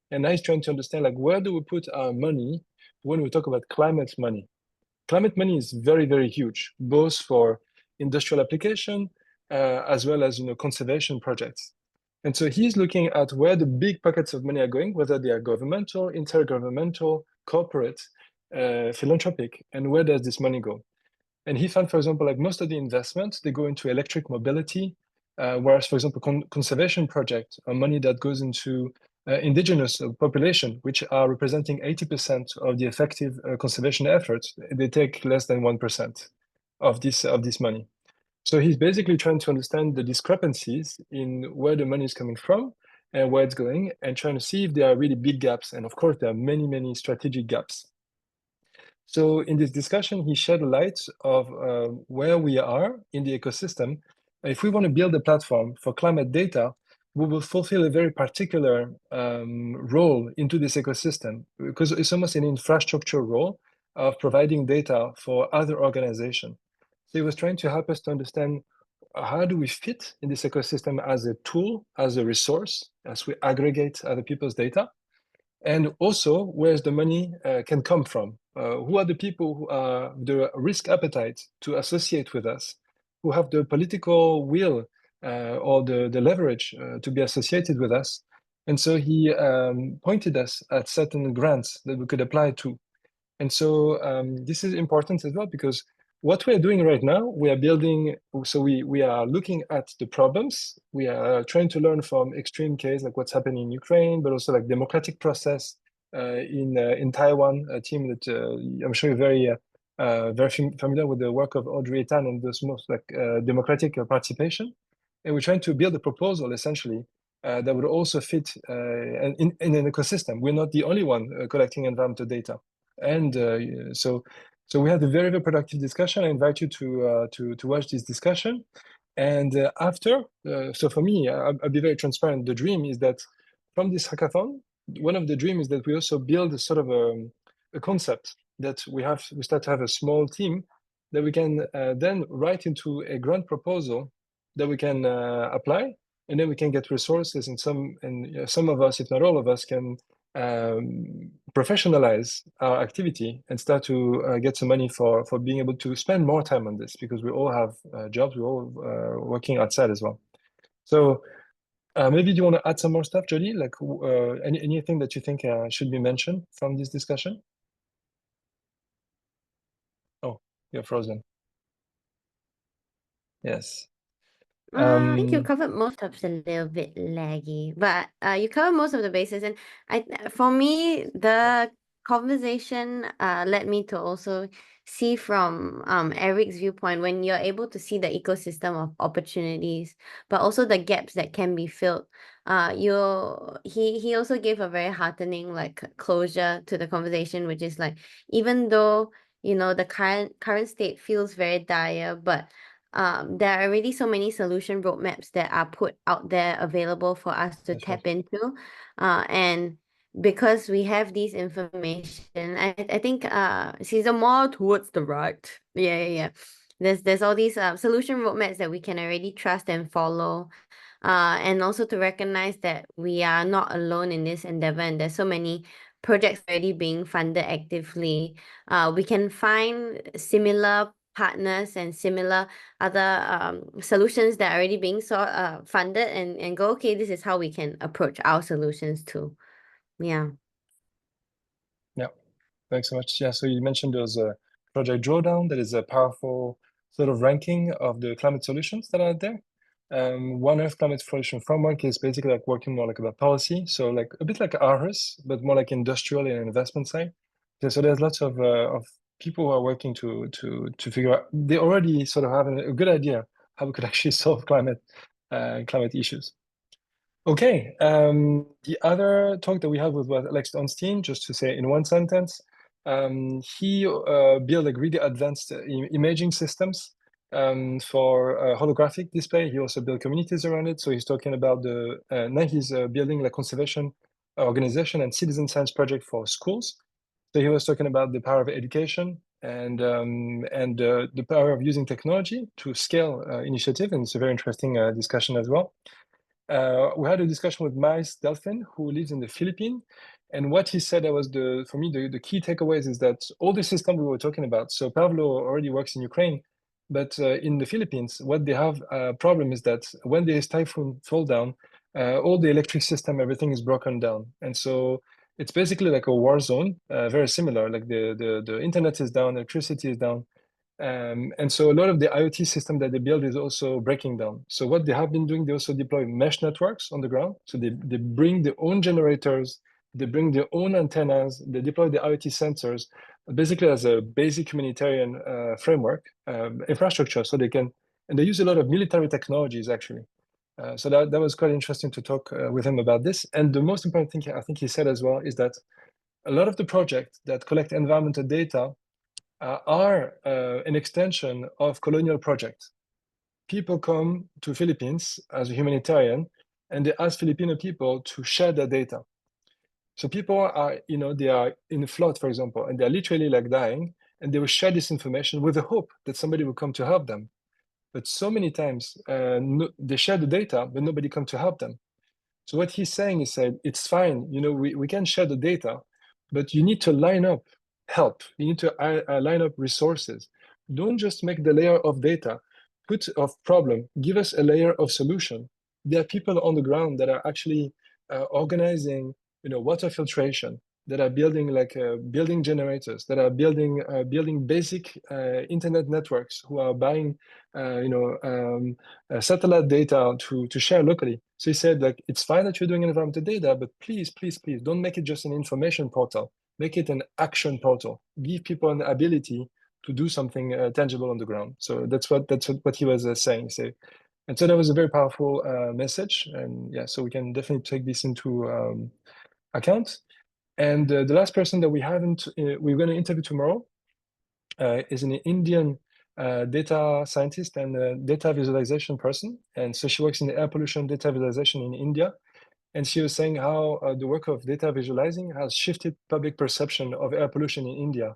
Speaker 1: And now he's trying to understand, like, where do we put our money when we talk about climate money? Climate money is very, very huge, both for industrial application as well as conservation projects. And so he's looking at where the big pockets of money are going, whether they are governmental, intergovernmental, corporate, philanthropic, and where does this money go? And he found, for example, like most of the investments, they go into electric mobility, whereas, for example, conservation projects are money that goes into indigenous population, which are representing 80% of the effective conservation efforts. They take less than 1% of this money. So he's basically trying to understand the discrepancies in where the money is coming from and where it's going, and trying to see if there are really big gaps. And of course, there are many, many strategic gaps. So in this discussion, he shed light of where we are in the ecosystem. If we want to build a platform for climate data, we will fulfill a very particular role into this ecosystem, because it's almost an infrastructure role of providing data for other organizations. So he was trying to help us to understand how do we fit in this ecosystem as a tool, as a resource, as we aggregate other people's data, and also where's the money can come from. Who are the people who have the risk appetite to associate with us, who have the political will or the leverage to be associated with us. And so he pointed us at certain grants that we could apply to. And so this is important as well, because what we are doing right now, we are building, so we are looking at the problems. We are trying to learn from extreme case, like what's happening in Ukraine, but also like democratic process in Taiwan, a team that I'm sure you're very familiar with the work of Audrey Tan and this most like democratic participation. And we're trying to build a proposal essentially that would also fit in an ecosystem. We're not the only one collecting environmental data. And so we had a very, very productive discussion. I invite you to watch this discussion. And after, so for me, I'll be very transparent. The dream is that from this hackathon, one of the dreams is that we also build a sort of a concept that we start to have a small team that we can then write into a grant proposal that we can apply, and then we can get resources, and some of us, if not all of us, can professionalize our activity and start to get some money for being able to spend more time on this, because we all have jobs, we're all working outside as well. So maybe do you want to add some more stuff, Jody? Like anything that you think should be mentioned from this discussion? Oh, you're frozen. Yes.
Speaker 2: I think you covered most of it's a little bit laggy, but you covered most of the bases. And for me, the conversation led me to also see from Eric's viewpoint, when you're able to see the ecosystem of opportunities, but also the gaps that can be filled. He also gave a very heartening like closure to the conversation, which is like, even though the current state feels very dire, but there are already so many solution roadmaps that are put out there available for us to tap into. And because we have these information, I think Caesar, more towards the right. Yeah. There's all these solution roadmaps that we can already trust and follow. And also to recognize that we are not alone in this endeavor, and there's so many projects already being funded actively. We can find similar partners and similar other solutions that are already being funded, and go, okay, this is how we can approach our solutions too. Yeah.
Speaker 1: Thanks so much. Yeah, so you mentioned there's a Project Drawdown that is a powerful sort of ranking of the climate solutions that are out there. One Earth Climate Solution Framework is basically like working more like about policy, so like a bit like Aarhus, but more like industrial and investment side. So there's lots of people who are working to figure out. They already sort of have a good idea how we could actually solve climate issues. Okay, the other talk that we had was Alex Onstein, just to say in one sentence, he built like really advanced imaging systems for holographic display. He also built communities around it. So he's talking about now he's building like conservation organization and citizen science project for schools. So he was talking about the power of education and the power of using technology to scale initiative. And it's a very interesting discussion as well. We had a discussion with Miles Delphin, who lives in the Philippines. And what he said that was for me, the key takeaways is that all the system we were talking about, so Pavlo already works in Ukraine, but in the Philippines, what they have a problem is that when the typhoon fall down, all the electric system, everything is broken down. And so it's basically like a war zone, very similar, like the internet is down, electricity is down. And so a lot of the IoT system that they build is also breaking down. So what they have been doing, they also deploy mesh networks on the ground. So they bring their own generators, they bring their own antennas, they deploy the IoT sensors, basically as a basic humanitarian framework, infrastructure, so they can, and they use a lot of military technologies actually. So that was quite interesting to talk with him about this. And the most important thing I think he said as well is that a lot of the projects that collect environmental data are an extension of colonial projects. People come to Philippines as a humanitarian, and they ask Filipino people to share their data. So people are, they are in a flood, for example, and they're literally like dying, and they will share this information with the hope that somebody will come to help them. But so many times they share the data, but nobody come to help them. So what he's saying is that it's fine, we can share the data, but you need to line up help. You need to line up resources. Don't just make the layer of data, of problem, give us a layer of solution. There are people on the ground that are actually organizing, water filtration, that are building like building generators, that are building basic internet networks, who are buying satellite data to share locally. So he said, like, it's fine that you're doing environmental data, but please, please, please don't make it just an information portal. Make it an action portal. Give people an ability to do something tangible on the ground. So that's what he was saying. So, and so that was a very powerful message. And yeah, so we can definitely take this into account. And the last person that we're going to interview tomorrow is an Indian data scientist and data visualization person. And so she works in the air pollution data visualization in India. And she was saying how the work of data visualizing has shifted public perception of air pollution in India.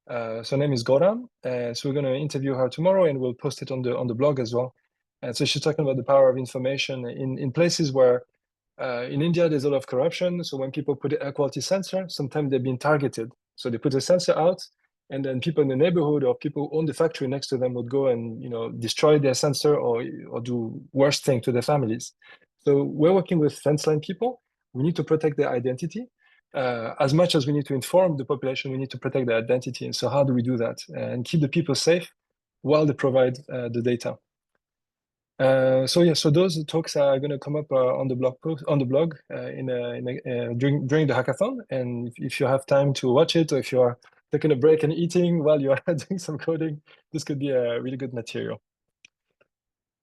Speaker 1: So her name is Gautam. So we're going to interview her tomorrow, and we'll post it on the blog as well. And so she's talking about the power of information in places where in India there's a lot of corruption. So when people put an air quality sensor, sometimes they're being targeted. So they put a sensor out, and then people in the neighborhood or people who own the factory next to them would go and destroy their sensor or do worse thing to their families. So we're working with fence line people. We need to protect their identity. As much as we need to inform the population, we need to protect their identity. And so how do we do that and keep the people safe while they provide the data? So those talks are going to come up on the blog post during the hackathon. And if you have time to watch it, or if you are taking a break and eating while you are doing some coding, this could be a really good material.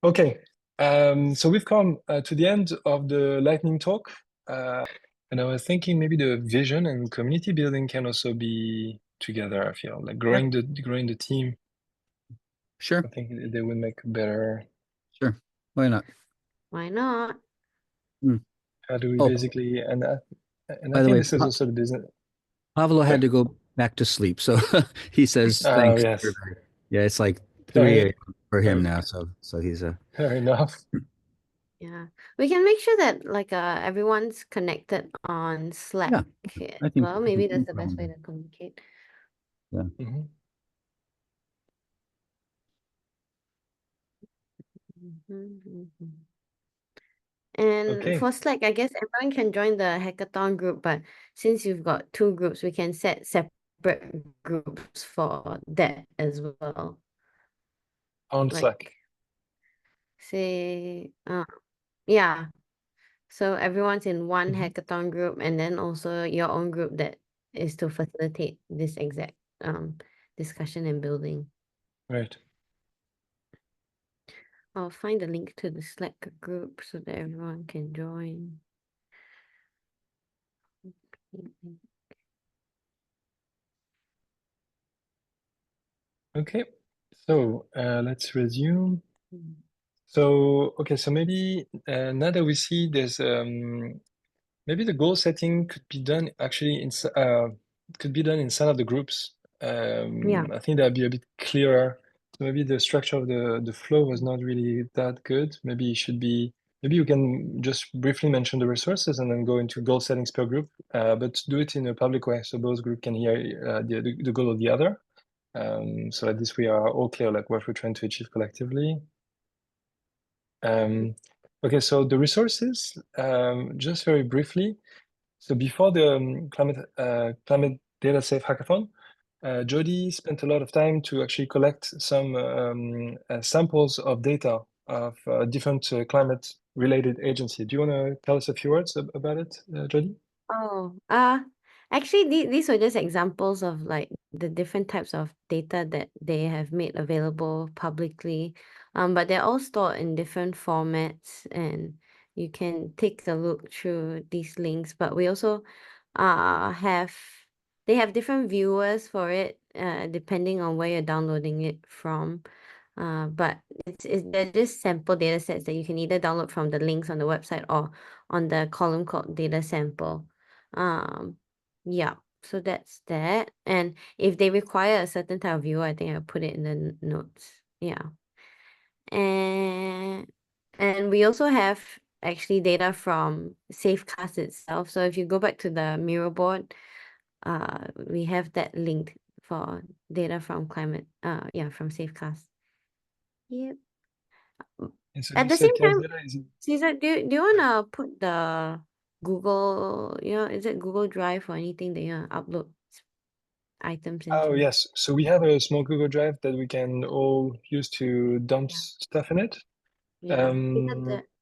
Speaker 1: Okay, so we've come to the end of the lightning talk. And I was thinking maybe the vision and community building can also be together. I feel like growing the team.
Speaker 3: Sure.
Speaker 1: I think they will make better.
Speaker 3: Sure. Why not?
Speaker 2: Why not?
Speaker 1: How do we
Speaker 3: Oh,
Speaker 1: basically and I
Speaker 3: by the
Speaker 1: think
Speaker 3: way,
Speaker 1: this is also the business.
Speaker 3: Pavlo
Speaker 1: Sorry?
Speaker 3: had to go back to sleep, so he says
Speaker 1: Oh
Speaker 3: thanks.
Speaker 1: yes.
Speaker 3: Yeah, it's like
Speaker 1: Sorry.
Speaker 3: 3 a.m. for him now, so he's
Speaker 1: Fair enough.
Speaker 2: Yeah, we can make sure that like everyone's connected on Slack
Speaker 3: Yeah,
Speaker 2: as
Speaker 3: I think
Speaker 2: well. Maybe that's
Speaker 3: no
Speaker 2: the best way
Speaker 3: problem.
Speaker 2: to communicate.
Speaker 3: Yeah.
Speaker 1: Mhm.
Speaker 2: And
Speaker 1: Okay.
Speaker 2: for Slack, I guess everyone can join the hackathon group, but since you've got two groups, we can set separate groups for that as well.
Speaker 1: On
Speaker 2: Like
Speaker 1: Slack.
Speaker 2: say, yeah. So everyone's in one
Speaker 1: Mhm.
Speaker 2: hackathon group, and then also your own group that is to facilitate this exact discussion and building.
Speaker 1: Right.
Speaker 2: I'll find the link to the Slack group so that everyone can join.
Speaker 1: Okay. So let's resume. So okay. So maybe now that we see there's maybe the goal setting could be done actually inside of the groups.
Speaker 2: Yeah.
Speaker 1: I think that'd be a bit clearer. So maybe the structure of the flow was not really that good. Maybe it should be. Maybe you can just briefly mention the resources and then go into goal settings per group, but do it in a public way so both groups can hear the goal of the other. So at this we are all clear like what we're trying to achieve collectively. Okay, so the resources, just very briefly. So before the climate data safe hackathon, Jody spent a lot of time to actually collect some samples of data of different climate related agencies. Do you want to tell us a few words about it, Jody?
Speaker 2: Oh, actually, these were just examples of like the different types of data that they have made available publicly. But they're all stored in different formats, and you can take a look through these links. But we also they have different viewers for it, depending on where you're downloading it from. But they're just sample data sets that you can either download from the links on the website or on the column called data sample. Yeah, so that's that. And if they require a certain type of viewer, I think I'll put it in the notes. Yeah. And we also have actually data from Safecast itself. So if you go back to the Miro board, we have that link for data from from Safecast. Yep.
Speaker 1: And so
Speaker 2: At
Speaker 1: you
Speaker 2: the
Speaker 1: said
Speaker 2: same
Speaker 1: CAS
Speaker 2: time,
Speaker 1: data is
Speaker 2: Caesar, do you wanna put the Google, is it Google Drive or anything that you wanna upload items
Speaker 1: Oh
Speaker 2: into?
Speaker 1: yes, so we have a small Google Drive that we can all use to dump
Speaker 2: Yeah.
Speaker 1: stuff in it.
Speaker 2: Yeah.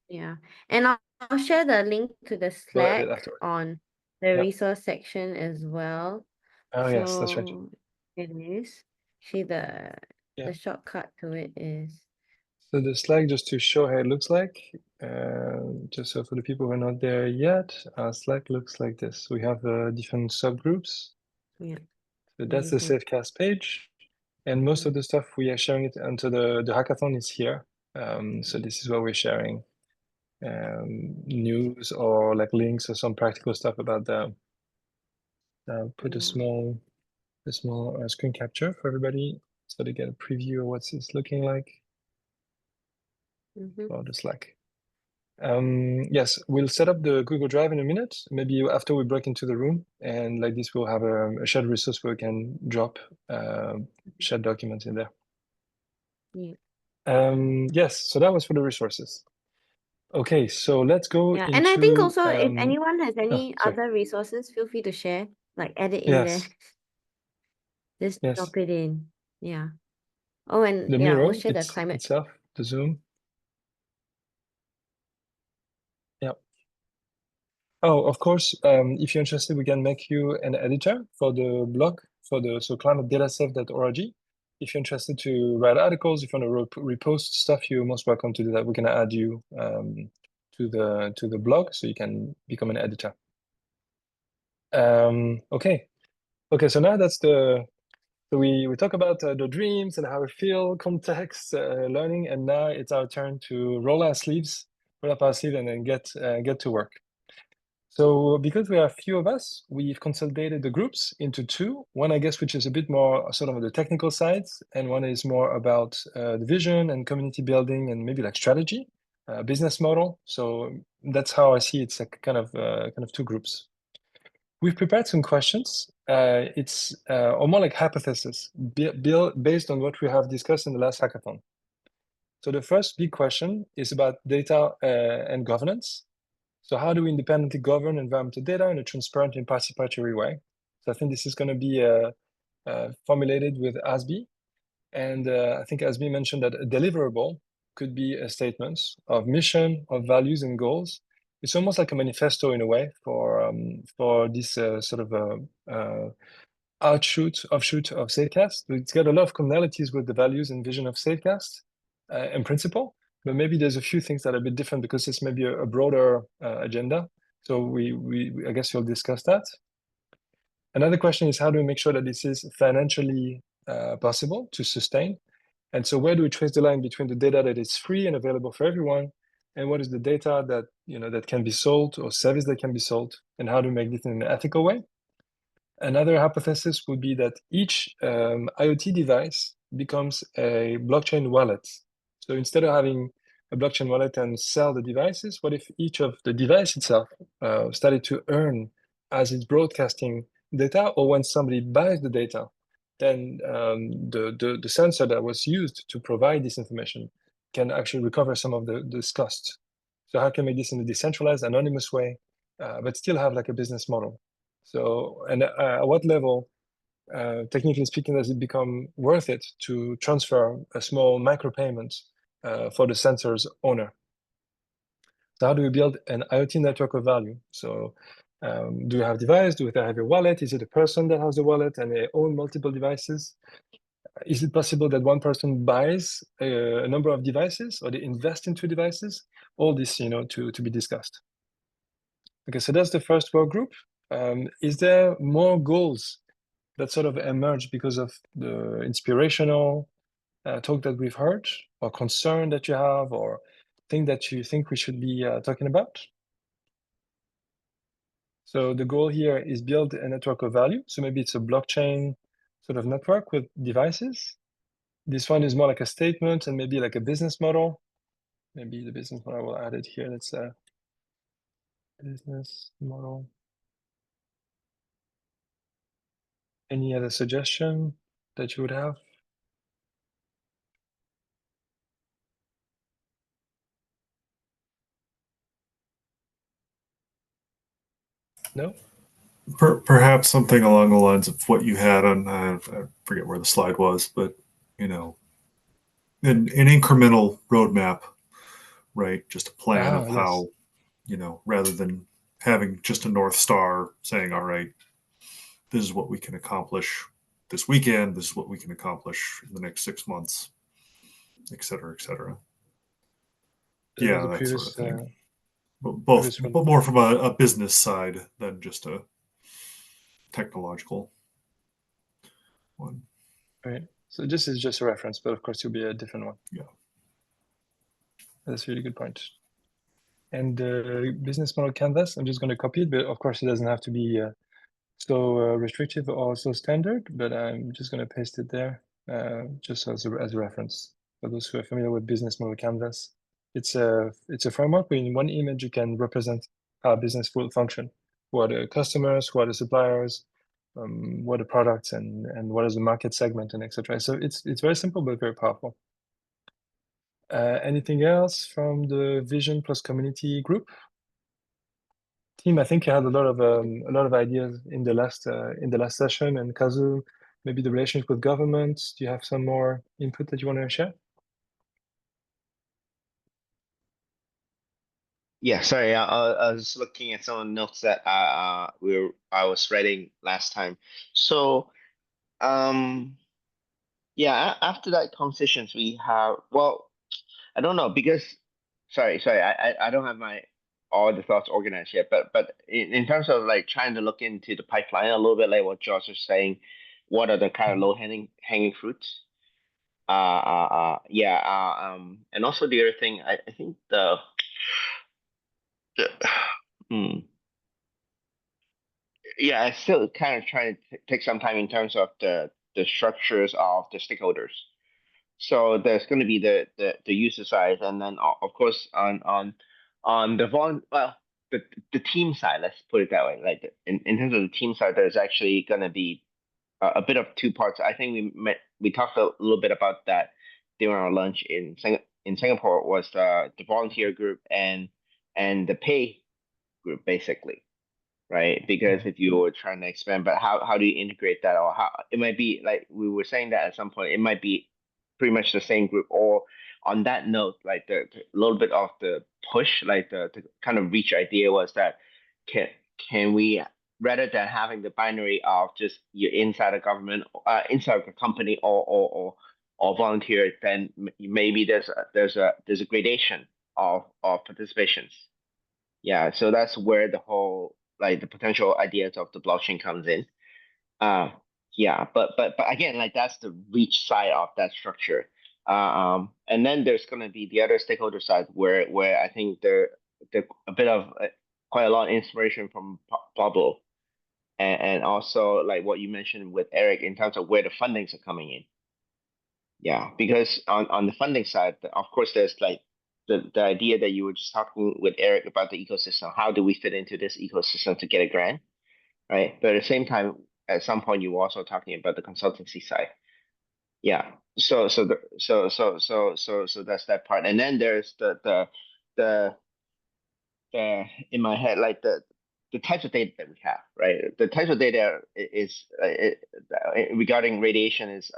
Speaker 2: Yeah. And I'll share the link to the
Speaker 1: Go ahead
Speaker 2: Slack
Speaker 1: afterwards.
Speaker 2: on the
Speaker 1: Yeah.
Speaker 2: resource section as well.
Speaker 1: Oh yes, that's right.
Speaker 2: So it is. See
Speaker 1: Yeah.
Speaker 2: the shortcut to it is.
Speaker 1: So the Slack, just to show how it looks like, just so for the people who are not there yet, Slack looks like this. We have different subgroups.
Speaker 2: Yeah.
Speaker 1: So that's the
Speaker 2: Amazing.
Speaker 1: Safecast page. And most of the stuff we are sharing it onto the hackathon is here. So this is where we're sharing news or like links or some practical stuff about the put a small screen capture for everybody so they get a preview of what it's looking like. Or the Slack. Yes, we'll set up the Google Drive in a minute, maybe after we break into the room, and like this we'll have a shared resource where we can drop shared documents in there. Yes, so that was for the resources. Okay, so let's go into...
Speaker 2: And I think also if anyone has any
Speaker 1: sorry.
Speaker 2: other resources, feel free to share, like add it in there. Just drop it in. Yeah. Oh, and
Speaker 1: the
Speaker 2: yeah,
Speaker 1: Miro
Speaker 2: we'll share the climate
Speaker 1: itself, the Zoom. Yeah. Oh, of course, if you're interested, we can make you an editor for the blog, for the climatedataset.org. If you're interested to write articles, if you want to repost stuff, you're most welcome to do that. We're going to add you to the blog, so you can become an editor. Okay. So now that's so we talk about the dreams and how we feel, context, learning, and now it's our turn to roll up our sleeves, and then get to work. So because we are a few of us, we've consolidated the groups into two. One, I guess, which is a bit more sort of the technical sides, and one is more about the vision and community building and maybe like strategy, business model. So that's how I see it's like kind of two groups. We've prepared some questions. It's or more like hypothesis based on what we have discussed in the last hackathon. So the first big question is about data and governance. So how do we independently govern environmental data in a transparent and participatory way? So I think this is going to be formulated with ASB. And I think ASB mentioned that a deliverable could be a statement of mission, of values and goals. It's almost like a manifesto in a way for this sort of offshoot of Safecast. It's got a lot of commonalities with the values and vision of Safecast in principle, but maybe there's a few things that are a bit different because it's maybe a broader agenda. So we I guess you'll discuss that. Another question is how do we make sure that this is financially possible to sustain? And so where do we trace the line between the data that is free and available for everyone, and what is the data that that can be sold or service that can be sold, and how do we make this in an ethical way? Another hypothesis would be that each IoT device becomes a blockchain wallet. So instead of having a blockchain wallet and sell the devices, what if each of the device itself started to earn as it's broadcasting data, or when somebody buys the data, then the sensor that was used to provide this information can actually recover some of this cost. So how can we make this in a decentralized, anonymous way, but still have like a business model? So, and at what level, technically speaking, does it become worth it to transfer a small micropayment for the sensor's owner? So how do we build an IoT network of value? So do you have a device? Do they have a wallet? Is it a person that has a wallet and they own multiple devices? Is it possible that one person buys a number of devices, or they invest into devices? All this, to be discussed. Okay, so that's the first work group. Is there more goals that sort of emerge because of the inspirational talk that we've heard, or concern that you have, or thing that you think we should be talking about? So the goal here is build a network of value. So maybe it's a blockchain sort of network with devices. This one is more like a statement and maybe like a business model. Maybe the business model, I will add it here. Let's business model. Any other suggestion that you would have? No?
Speaker 9: Perhaps something along the lines of what you had on, I forget where the slide was, but, an incremental roadmap, right? Just a plan of how, rather than having just a North Star saying, all right, this is what we can accomplish this weekend, this is what we can accomplish in the next 6 months, et cetera, et cetera. Yeah, that sort of thing. But more from a business side than just a technological one.
Speaker 1: Right. So this is just a reference, but of course it'll be a different one.
Speaker 9: Yeah.
Speaker 1: That's a really good point. And the business model canvas, I'm just going to copy it, but of course it doesn't have to be so restrictive or so standard, but I'm just going to paste it there just as a reference. For those who are familiar with business model canvas, it's a framework where in one image you can represent how a business will function. Who are the customers, who are the suppliers, what are the products, and what is the market segment, and etc. So it's very simple but very powerful. Anything else from the Vision plus Community group? Team, I think you had a lot of ideas in the last session, and Kazu, maybe the relationship with governments. Do you have some more input that you want to share?
Speaker 7: Yeah, sorry, I was looking at some of the notes that I was writing last time. So, yeah, after that conversations we have, well, I don't know because, sorry, I don't have all the thoughts organized yet, but in terms of like trying to look into the pipeline a little bit, like what Josh was saying, what are the kind of low hanging fruits? And also the other thing, I think the yeah, I still kind of trying to take some time in terms of the structures of the stakeholders. So there's going to be the user side, and then of course on the the team side. Let's put it that way. Like in terms of the team side, there's actually going to be a bit of two parts. I think we talked a little bit about that during our lunch in Singapore. Was the volunteer group and the pay group basically, right? Because if you were trying to expand, but how do you integrate that, or how it might be like we were saying that at some point it might be pretty much the same group, or on that note, like the little bit of the push, like the kind of reach idea was that can we, rather than having the binary of just you're inside a government, inside a company, or volunteer, then maybe there's a gradation of participations. Yeah, so that's where the whole like the potential ideas of the blockchain comes in. Yeah, but again, like that's the reach side of that structure. And then there's going to be the other stakeholder side where I think there a bit of quite a lot of inspiration from Pablo, and also like what you mentioned with Eric in terms of where the fundings are coming in. Yeah, because on the funding side, of course, there's like the idea that you were just talking with Eric about the ecosystem. How do we fit into this ecosystem to get a grant, right? But at the same time, at some point, you were also talking about the consultancy side. Yeah. So that's that part, and then there's the in my head like the types of data that we have, right? The types of data is regarding radiation is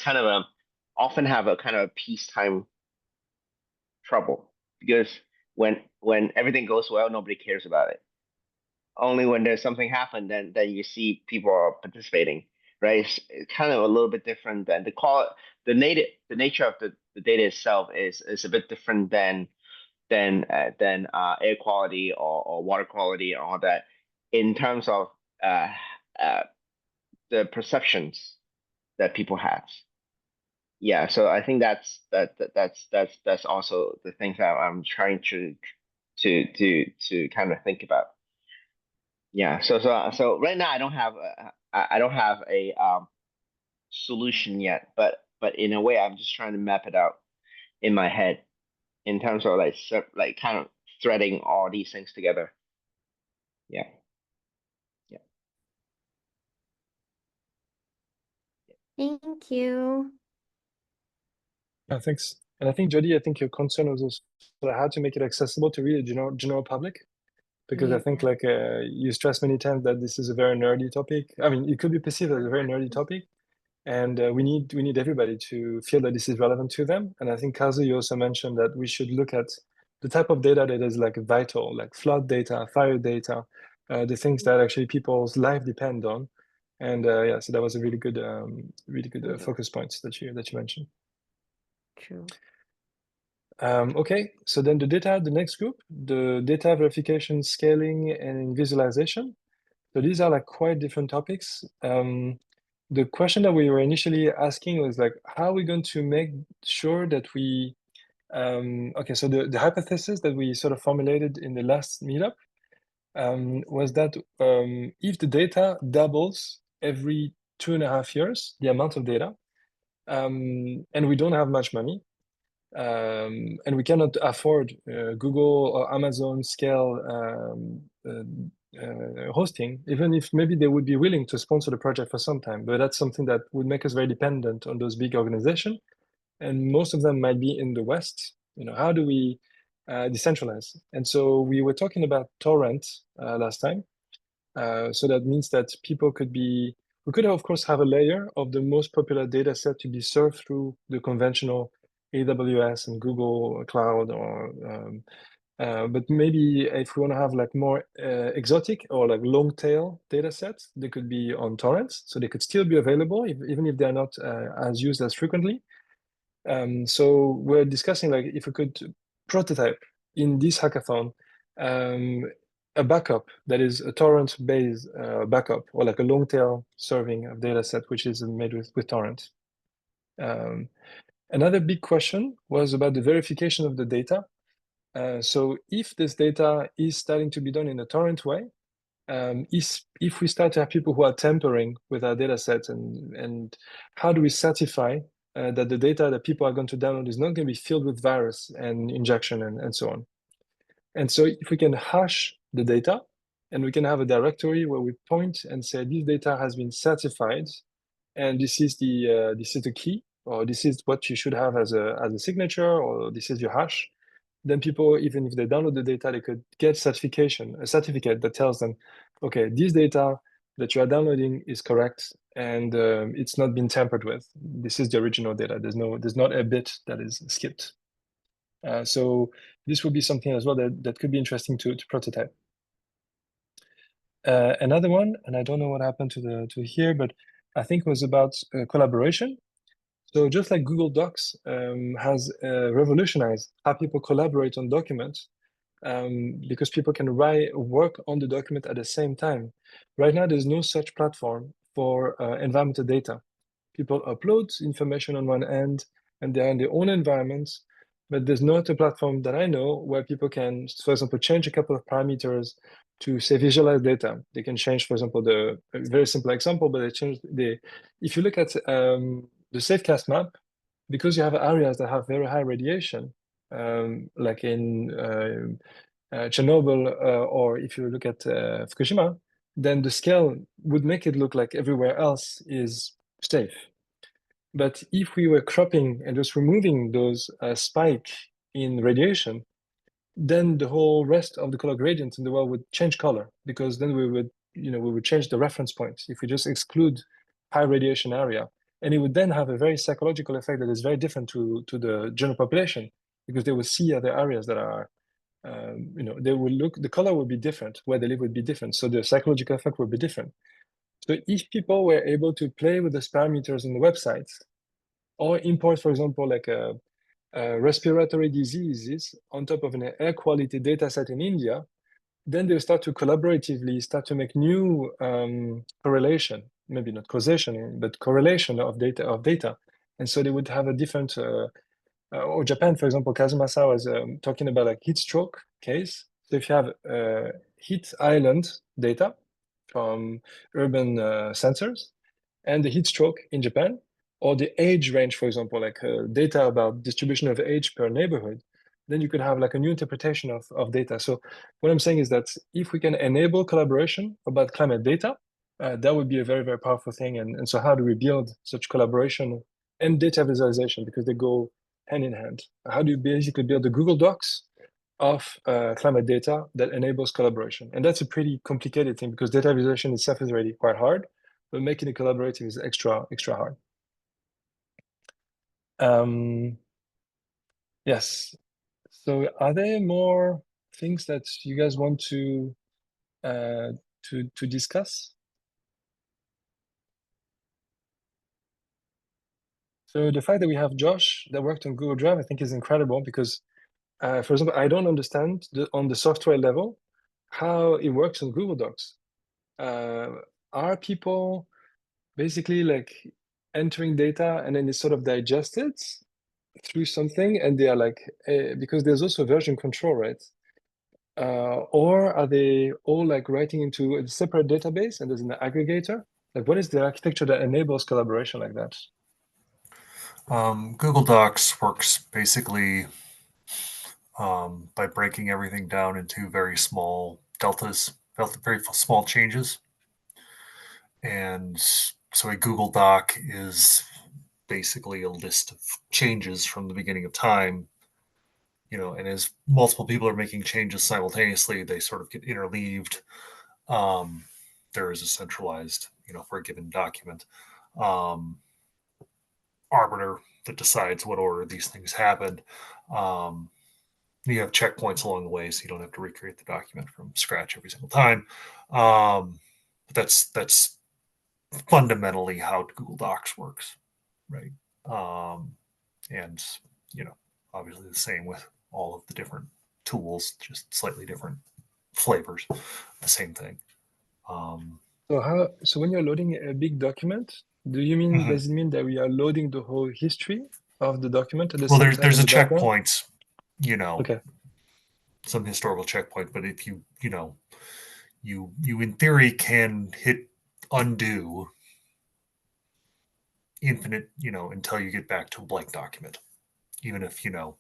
Speaker 7: kind of often have a kind of peacetime trouble, because when everything goes well, nobody cares about it. Only when there's something happen, then you see people are participating, right? It's kind of a little bit different than the nature of the data itself is a bit different than air quality or water quality and all that, in terms of the perceptions that people have. Yeah, so I think that's also the things that I'm trying to kind of think about. Yeah, so right now I don't have a solution yet, but in a way I'm just trying to map it out in my head in terms of like kind of threading all these things together. Yeah.
Speaker 10: Thank you.
Speaker 1: Thanks. And I think, Jody, I think your concern was also how to make it accessible to really general public, because I think like you stressed many times that this is a very nerdy topic. I mean, it could be perceived as a very nerdy topic, and we need everybody to feel that this is relevant to them. And I think Kazu, you also mentioned that we should look at the type of data that is like vital, like flood data, fire data, the things that actually people's life depend on. And yeah, so that was a really good focus points that you mentioned.
Speaker 10: True.
Speaker 1: Okay, so then the next group, the data verification, scaling, and visualization. So these are like quite different topics. the question that we were initially asking was like, how are we going to make sure that we, okay, so the hypothesis that we sort of formulated in the last meetup was that if the data doubles every 2.5 years, the amount of data, and we don't have much money, and we cannot afford Google or Amazon scale hosting, even if maybe they would be willing to sponsor the project for some time, but that's something that would make us very dependent on those big organizations, and most of them might be in the West. How do we decentralize? And so we were talking about torrent last time. So that means that people we could of course have a layer of the most popular data set to be served through the conventional AWS and Google Cloud, but maybe if we want to have like more exotic or like long tail data sets, they could be on torrents, so they could still be available even if they're not as used as frequently. So we're discussing like if we could prototype in this hackathon a backup that is a torrent-based backup, or like a long tail serving of data set which is made with torrent. Another big question was about the verification of the data. So if this data is starting to be done in a torrent way, if we start to have people who are tampering with our data sets, and how do we certify that the data that people are going to download is not going to be filled with virus and injection and so on. And so if we can hash the data, and we can have a directory where we point and say this data has been certified, and this is the key, or this is what you should have as a signature, or this is your hash, then people, even if they download the data, they could get a certificate that tells them, okay, this data that you are downloading is correct, and it's not been tampered with. This is the original data. There's not a bit that is skipped. So this would be something as well that could be interesting to prototype. Another one, and I don't know what happened to here, but I think it was about collaboration. So just like Google Docs has revolutionized how people collaborate on documents, because people can work on the document at the same time. Right now, there's no such platform for environmental data. People upload information on one end, and they're in their own environments, but there's not a platform that I know where people can, for example, change a couple of parameters to say visualize data. They can change, for example, a very simple example, but if you look at the Safecast map, because you have areas that have very high radiation, like in Chernobyl, or if you look at Fukushima, then the scale would make it look like everywhere else is safe. But if we were cropping and just removing those spike in radiation, then the whole rest of the color gradients in the world would change color, because then we would change the reference point if we just exclude high radiation area. And it would then have a very psychological effect that is very different to the general population, because they will see other areas that are, they will the color would be different, where they live would be different. So the psychological effect would be different. So if people were able to play with those parameters in the websites, or import, for example, like respiratory diseases on top of an air quality data set in India, then they'll start to collaboratively start to make new correlation, maybe not causation, but correlation of data. And so they would have a different, or Japan, for example, Kazumasa was talking about like heat stroke case. So if you have heat island data from urban sensors and the heat stroke in Japan, or the age range, for example, like data about distribution of age per neighborhood, then you could have like a new interpretation of data. So what I'm saying is that if we can enable collaboration about climate data, that would be a very, very powerful thing. And so how do we build such collaboration and data visualization, because they go hand in hand? How do you basically build the Google Docs of climate data that enables collaboration? And that's a pretty complicated thing, because data visualization itself is already quite hard, but making it collaborative is extra hard. Yes. So are there more things that you guys want to discuss? So the fact that we have Josh that worked on Google Drive, I think is incredible, because, for example, I don't understand on the software level how it works on Google Docs. Are people basically like entering data and then it's sort of digested through something, and they are like, because there's also version control, right? Or are they all like writing into a separate database and there's an aggregator? Like, what is the architecture that enables collaboration like that?
Speaker 9: Google Docs works basically by breaking everything down into very small deltas, very small changes. And so a Google Doc is basically a list of changes from the beginning of time, and as multiple people are making changes simultaneously, they sort of get interleaved. There is a centralized, for a given document, arbiter that decides what order these things happen. You have checkpoints along the way, so you don't have to recreate the document from scratch every single time. But that's fundamentally how Google Docs works, right? And obviously the same with all of the different tools, just slightly different flavors, the same thing.
Speaker 1: So when you're loading a big document, does it mean that we are loading the whole history of the document at the same time?
Speaker 9: There's
Speaker 1: in
Speaker 9: a
Speaker 1: the background?
Speaker 9: checkpoint,
Speaker 1: Okay.
Speaker 9: some historical checkpoint, but if you in theory can hit undo infinite, until you get back to a blank document. Even if, you have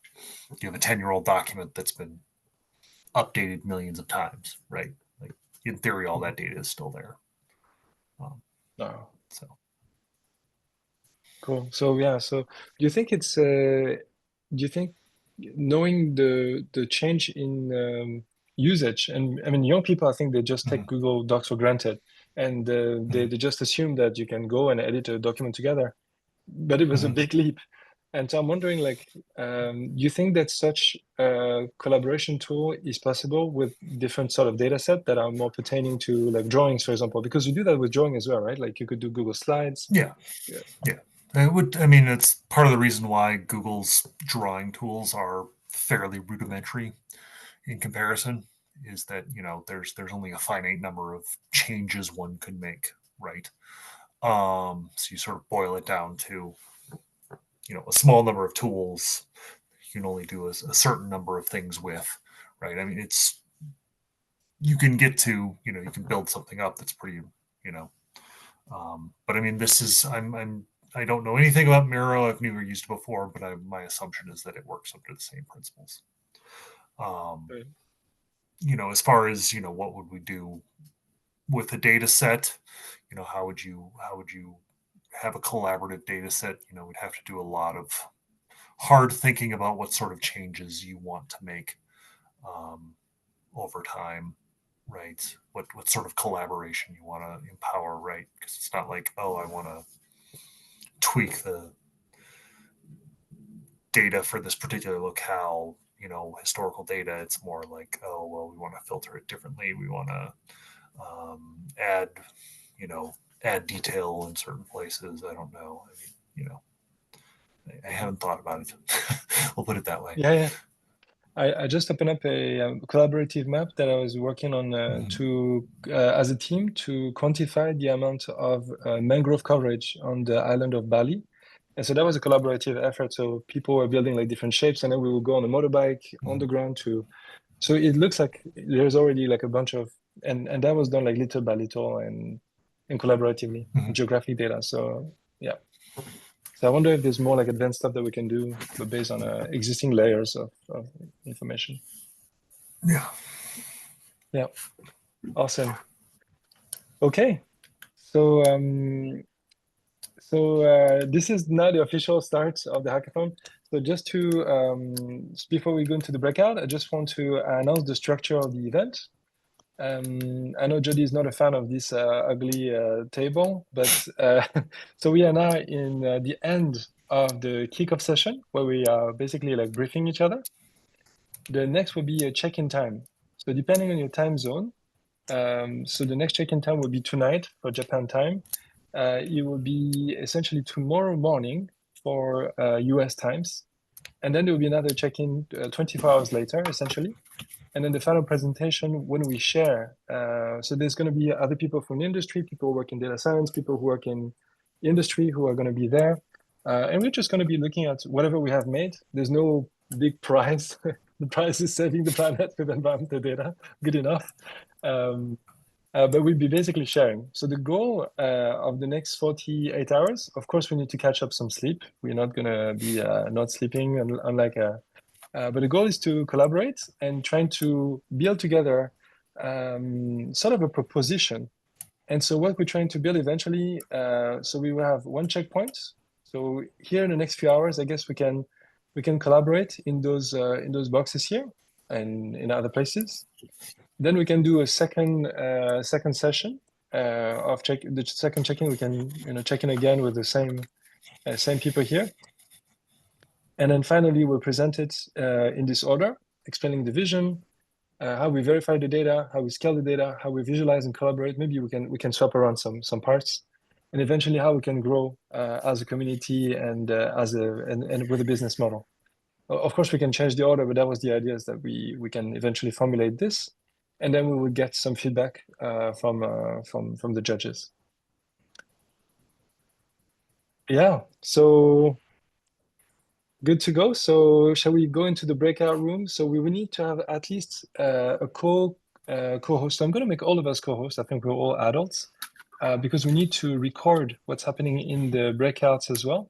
Speaker 9: a 10-year-old document that's been updated millions of times, right? Like, in theory, all that data is still there. So
Speaker 1: cool. So yeah, so do you think knowing the change in usage, and I mean, young people, I think they just take Google Docs for granted, and they just assume that you can go and edit a document together, but it was a big leap. And so I'm wondering, like, do you think that such a collaboration tool is possible with different sort of data set that are more pertaining to like drawings, for example? Because you do that with drawing as well, right? Like you could do Google Slides.
Speaker 9: Yeah. It's part of the reason why Google's drawing tools are fairly rudimentary in comparison, is that, there's only a finite number of changes one could make, right? So you sort of boil it down to, a small number of tools you can only do a certain number of things with, right? I mean, you can get to, you can build something up that's pretty, but I mean, I don't know anything about Miro. I've never used it before, but my assumption is that it works under the same principles. As far as, what would we do with a data set? How would you have a collaborative data set? We'd have to do a lot of hard thinking about what sort of changes you want to make over time, right? What sort of collaboration you want to empower, right? Because it's not like, oh, I want to tweak the data for this particular locale, historical data. It's more like, oh, well, we want to filter it differently. We want to add detail in certain places. I don't know. I mean, I haven't thought about it. We'll put it that way.
Speaker 1: Yeah. I just opened up a collaborative map that I was working on as a team to quantify the amount of mangrove coverage on the island of Bali. And so that was a collaborative effort. So people were building like different shapes, and then we would go on a motorbike on the ground so it looks like there's already like a bunch of, and that was done like little by little and collaboratively, geographic data. So yeah. So I wonder if there's more like advanced stuff that we can do, but based on existing layers of information. Yeah. Awesome. Okay. So this is now the official start of the hackathon. So just to before we go into the breakout, I just want to announce the structure of the event. I know Jody is not a fan of this ugly table, but so we are now in the end of the kickoff session where we are basically like briefing each other. The next will be a check-in time. So depending on your time zone, so the next check-in time will be tonight for Japan time. It will be essentially tomorrow morning for US times. And then there will be another check-in 24 hours later, essentially. And then the final presentation when we share. So there's going to be other people from the industry, people who work in data science, people who work in industry who are going to be there. And we're just going to be looking at whatever we have made. There's no big prize. The prize is saving the planet with environmental data. Good enough. But we'll be basically sharing. So the goal of the next 48 hours, of course, we need to catch up some sleep. We're not going to be not sleeping, unlike but the goal is to collaborate and trying to build together sort of a proposition. And so what we're trying to build eventually, so we will have one checkpoint. So here in the next few hours, I guess we can collaborate in those boxes here and in other places. Then we can do a second session of the second check-in. We can check in again with the same people here. And then finally, we'll present it in this order, explaining the vision, how we verify the data, how we scale the data, how we visualize and collaborate. Maybe we can swap around some parts, and eventually how we can grow as a community and and with a business model. Of course, we can change the order, but that was the idea, is that we can eventually formulate this, and then we will get some feedback from the judges. Yeah, so good to go. So shall we go into the breakout room? So we will need to have at least a co-host. So I'm going to make all of us co-hosts. I think we're all adults because we need to record what's happening in the breakouts as well.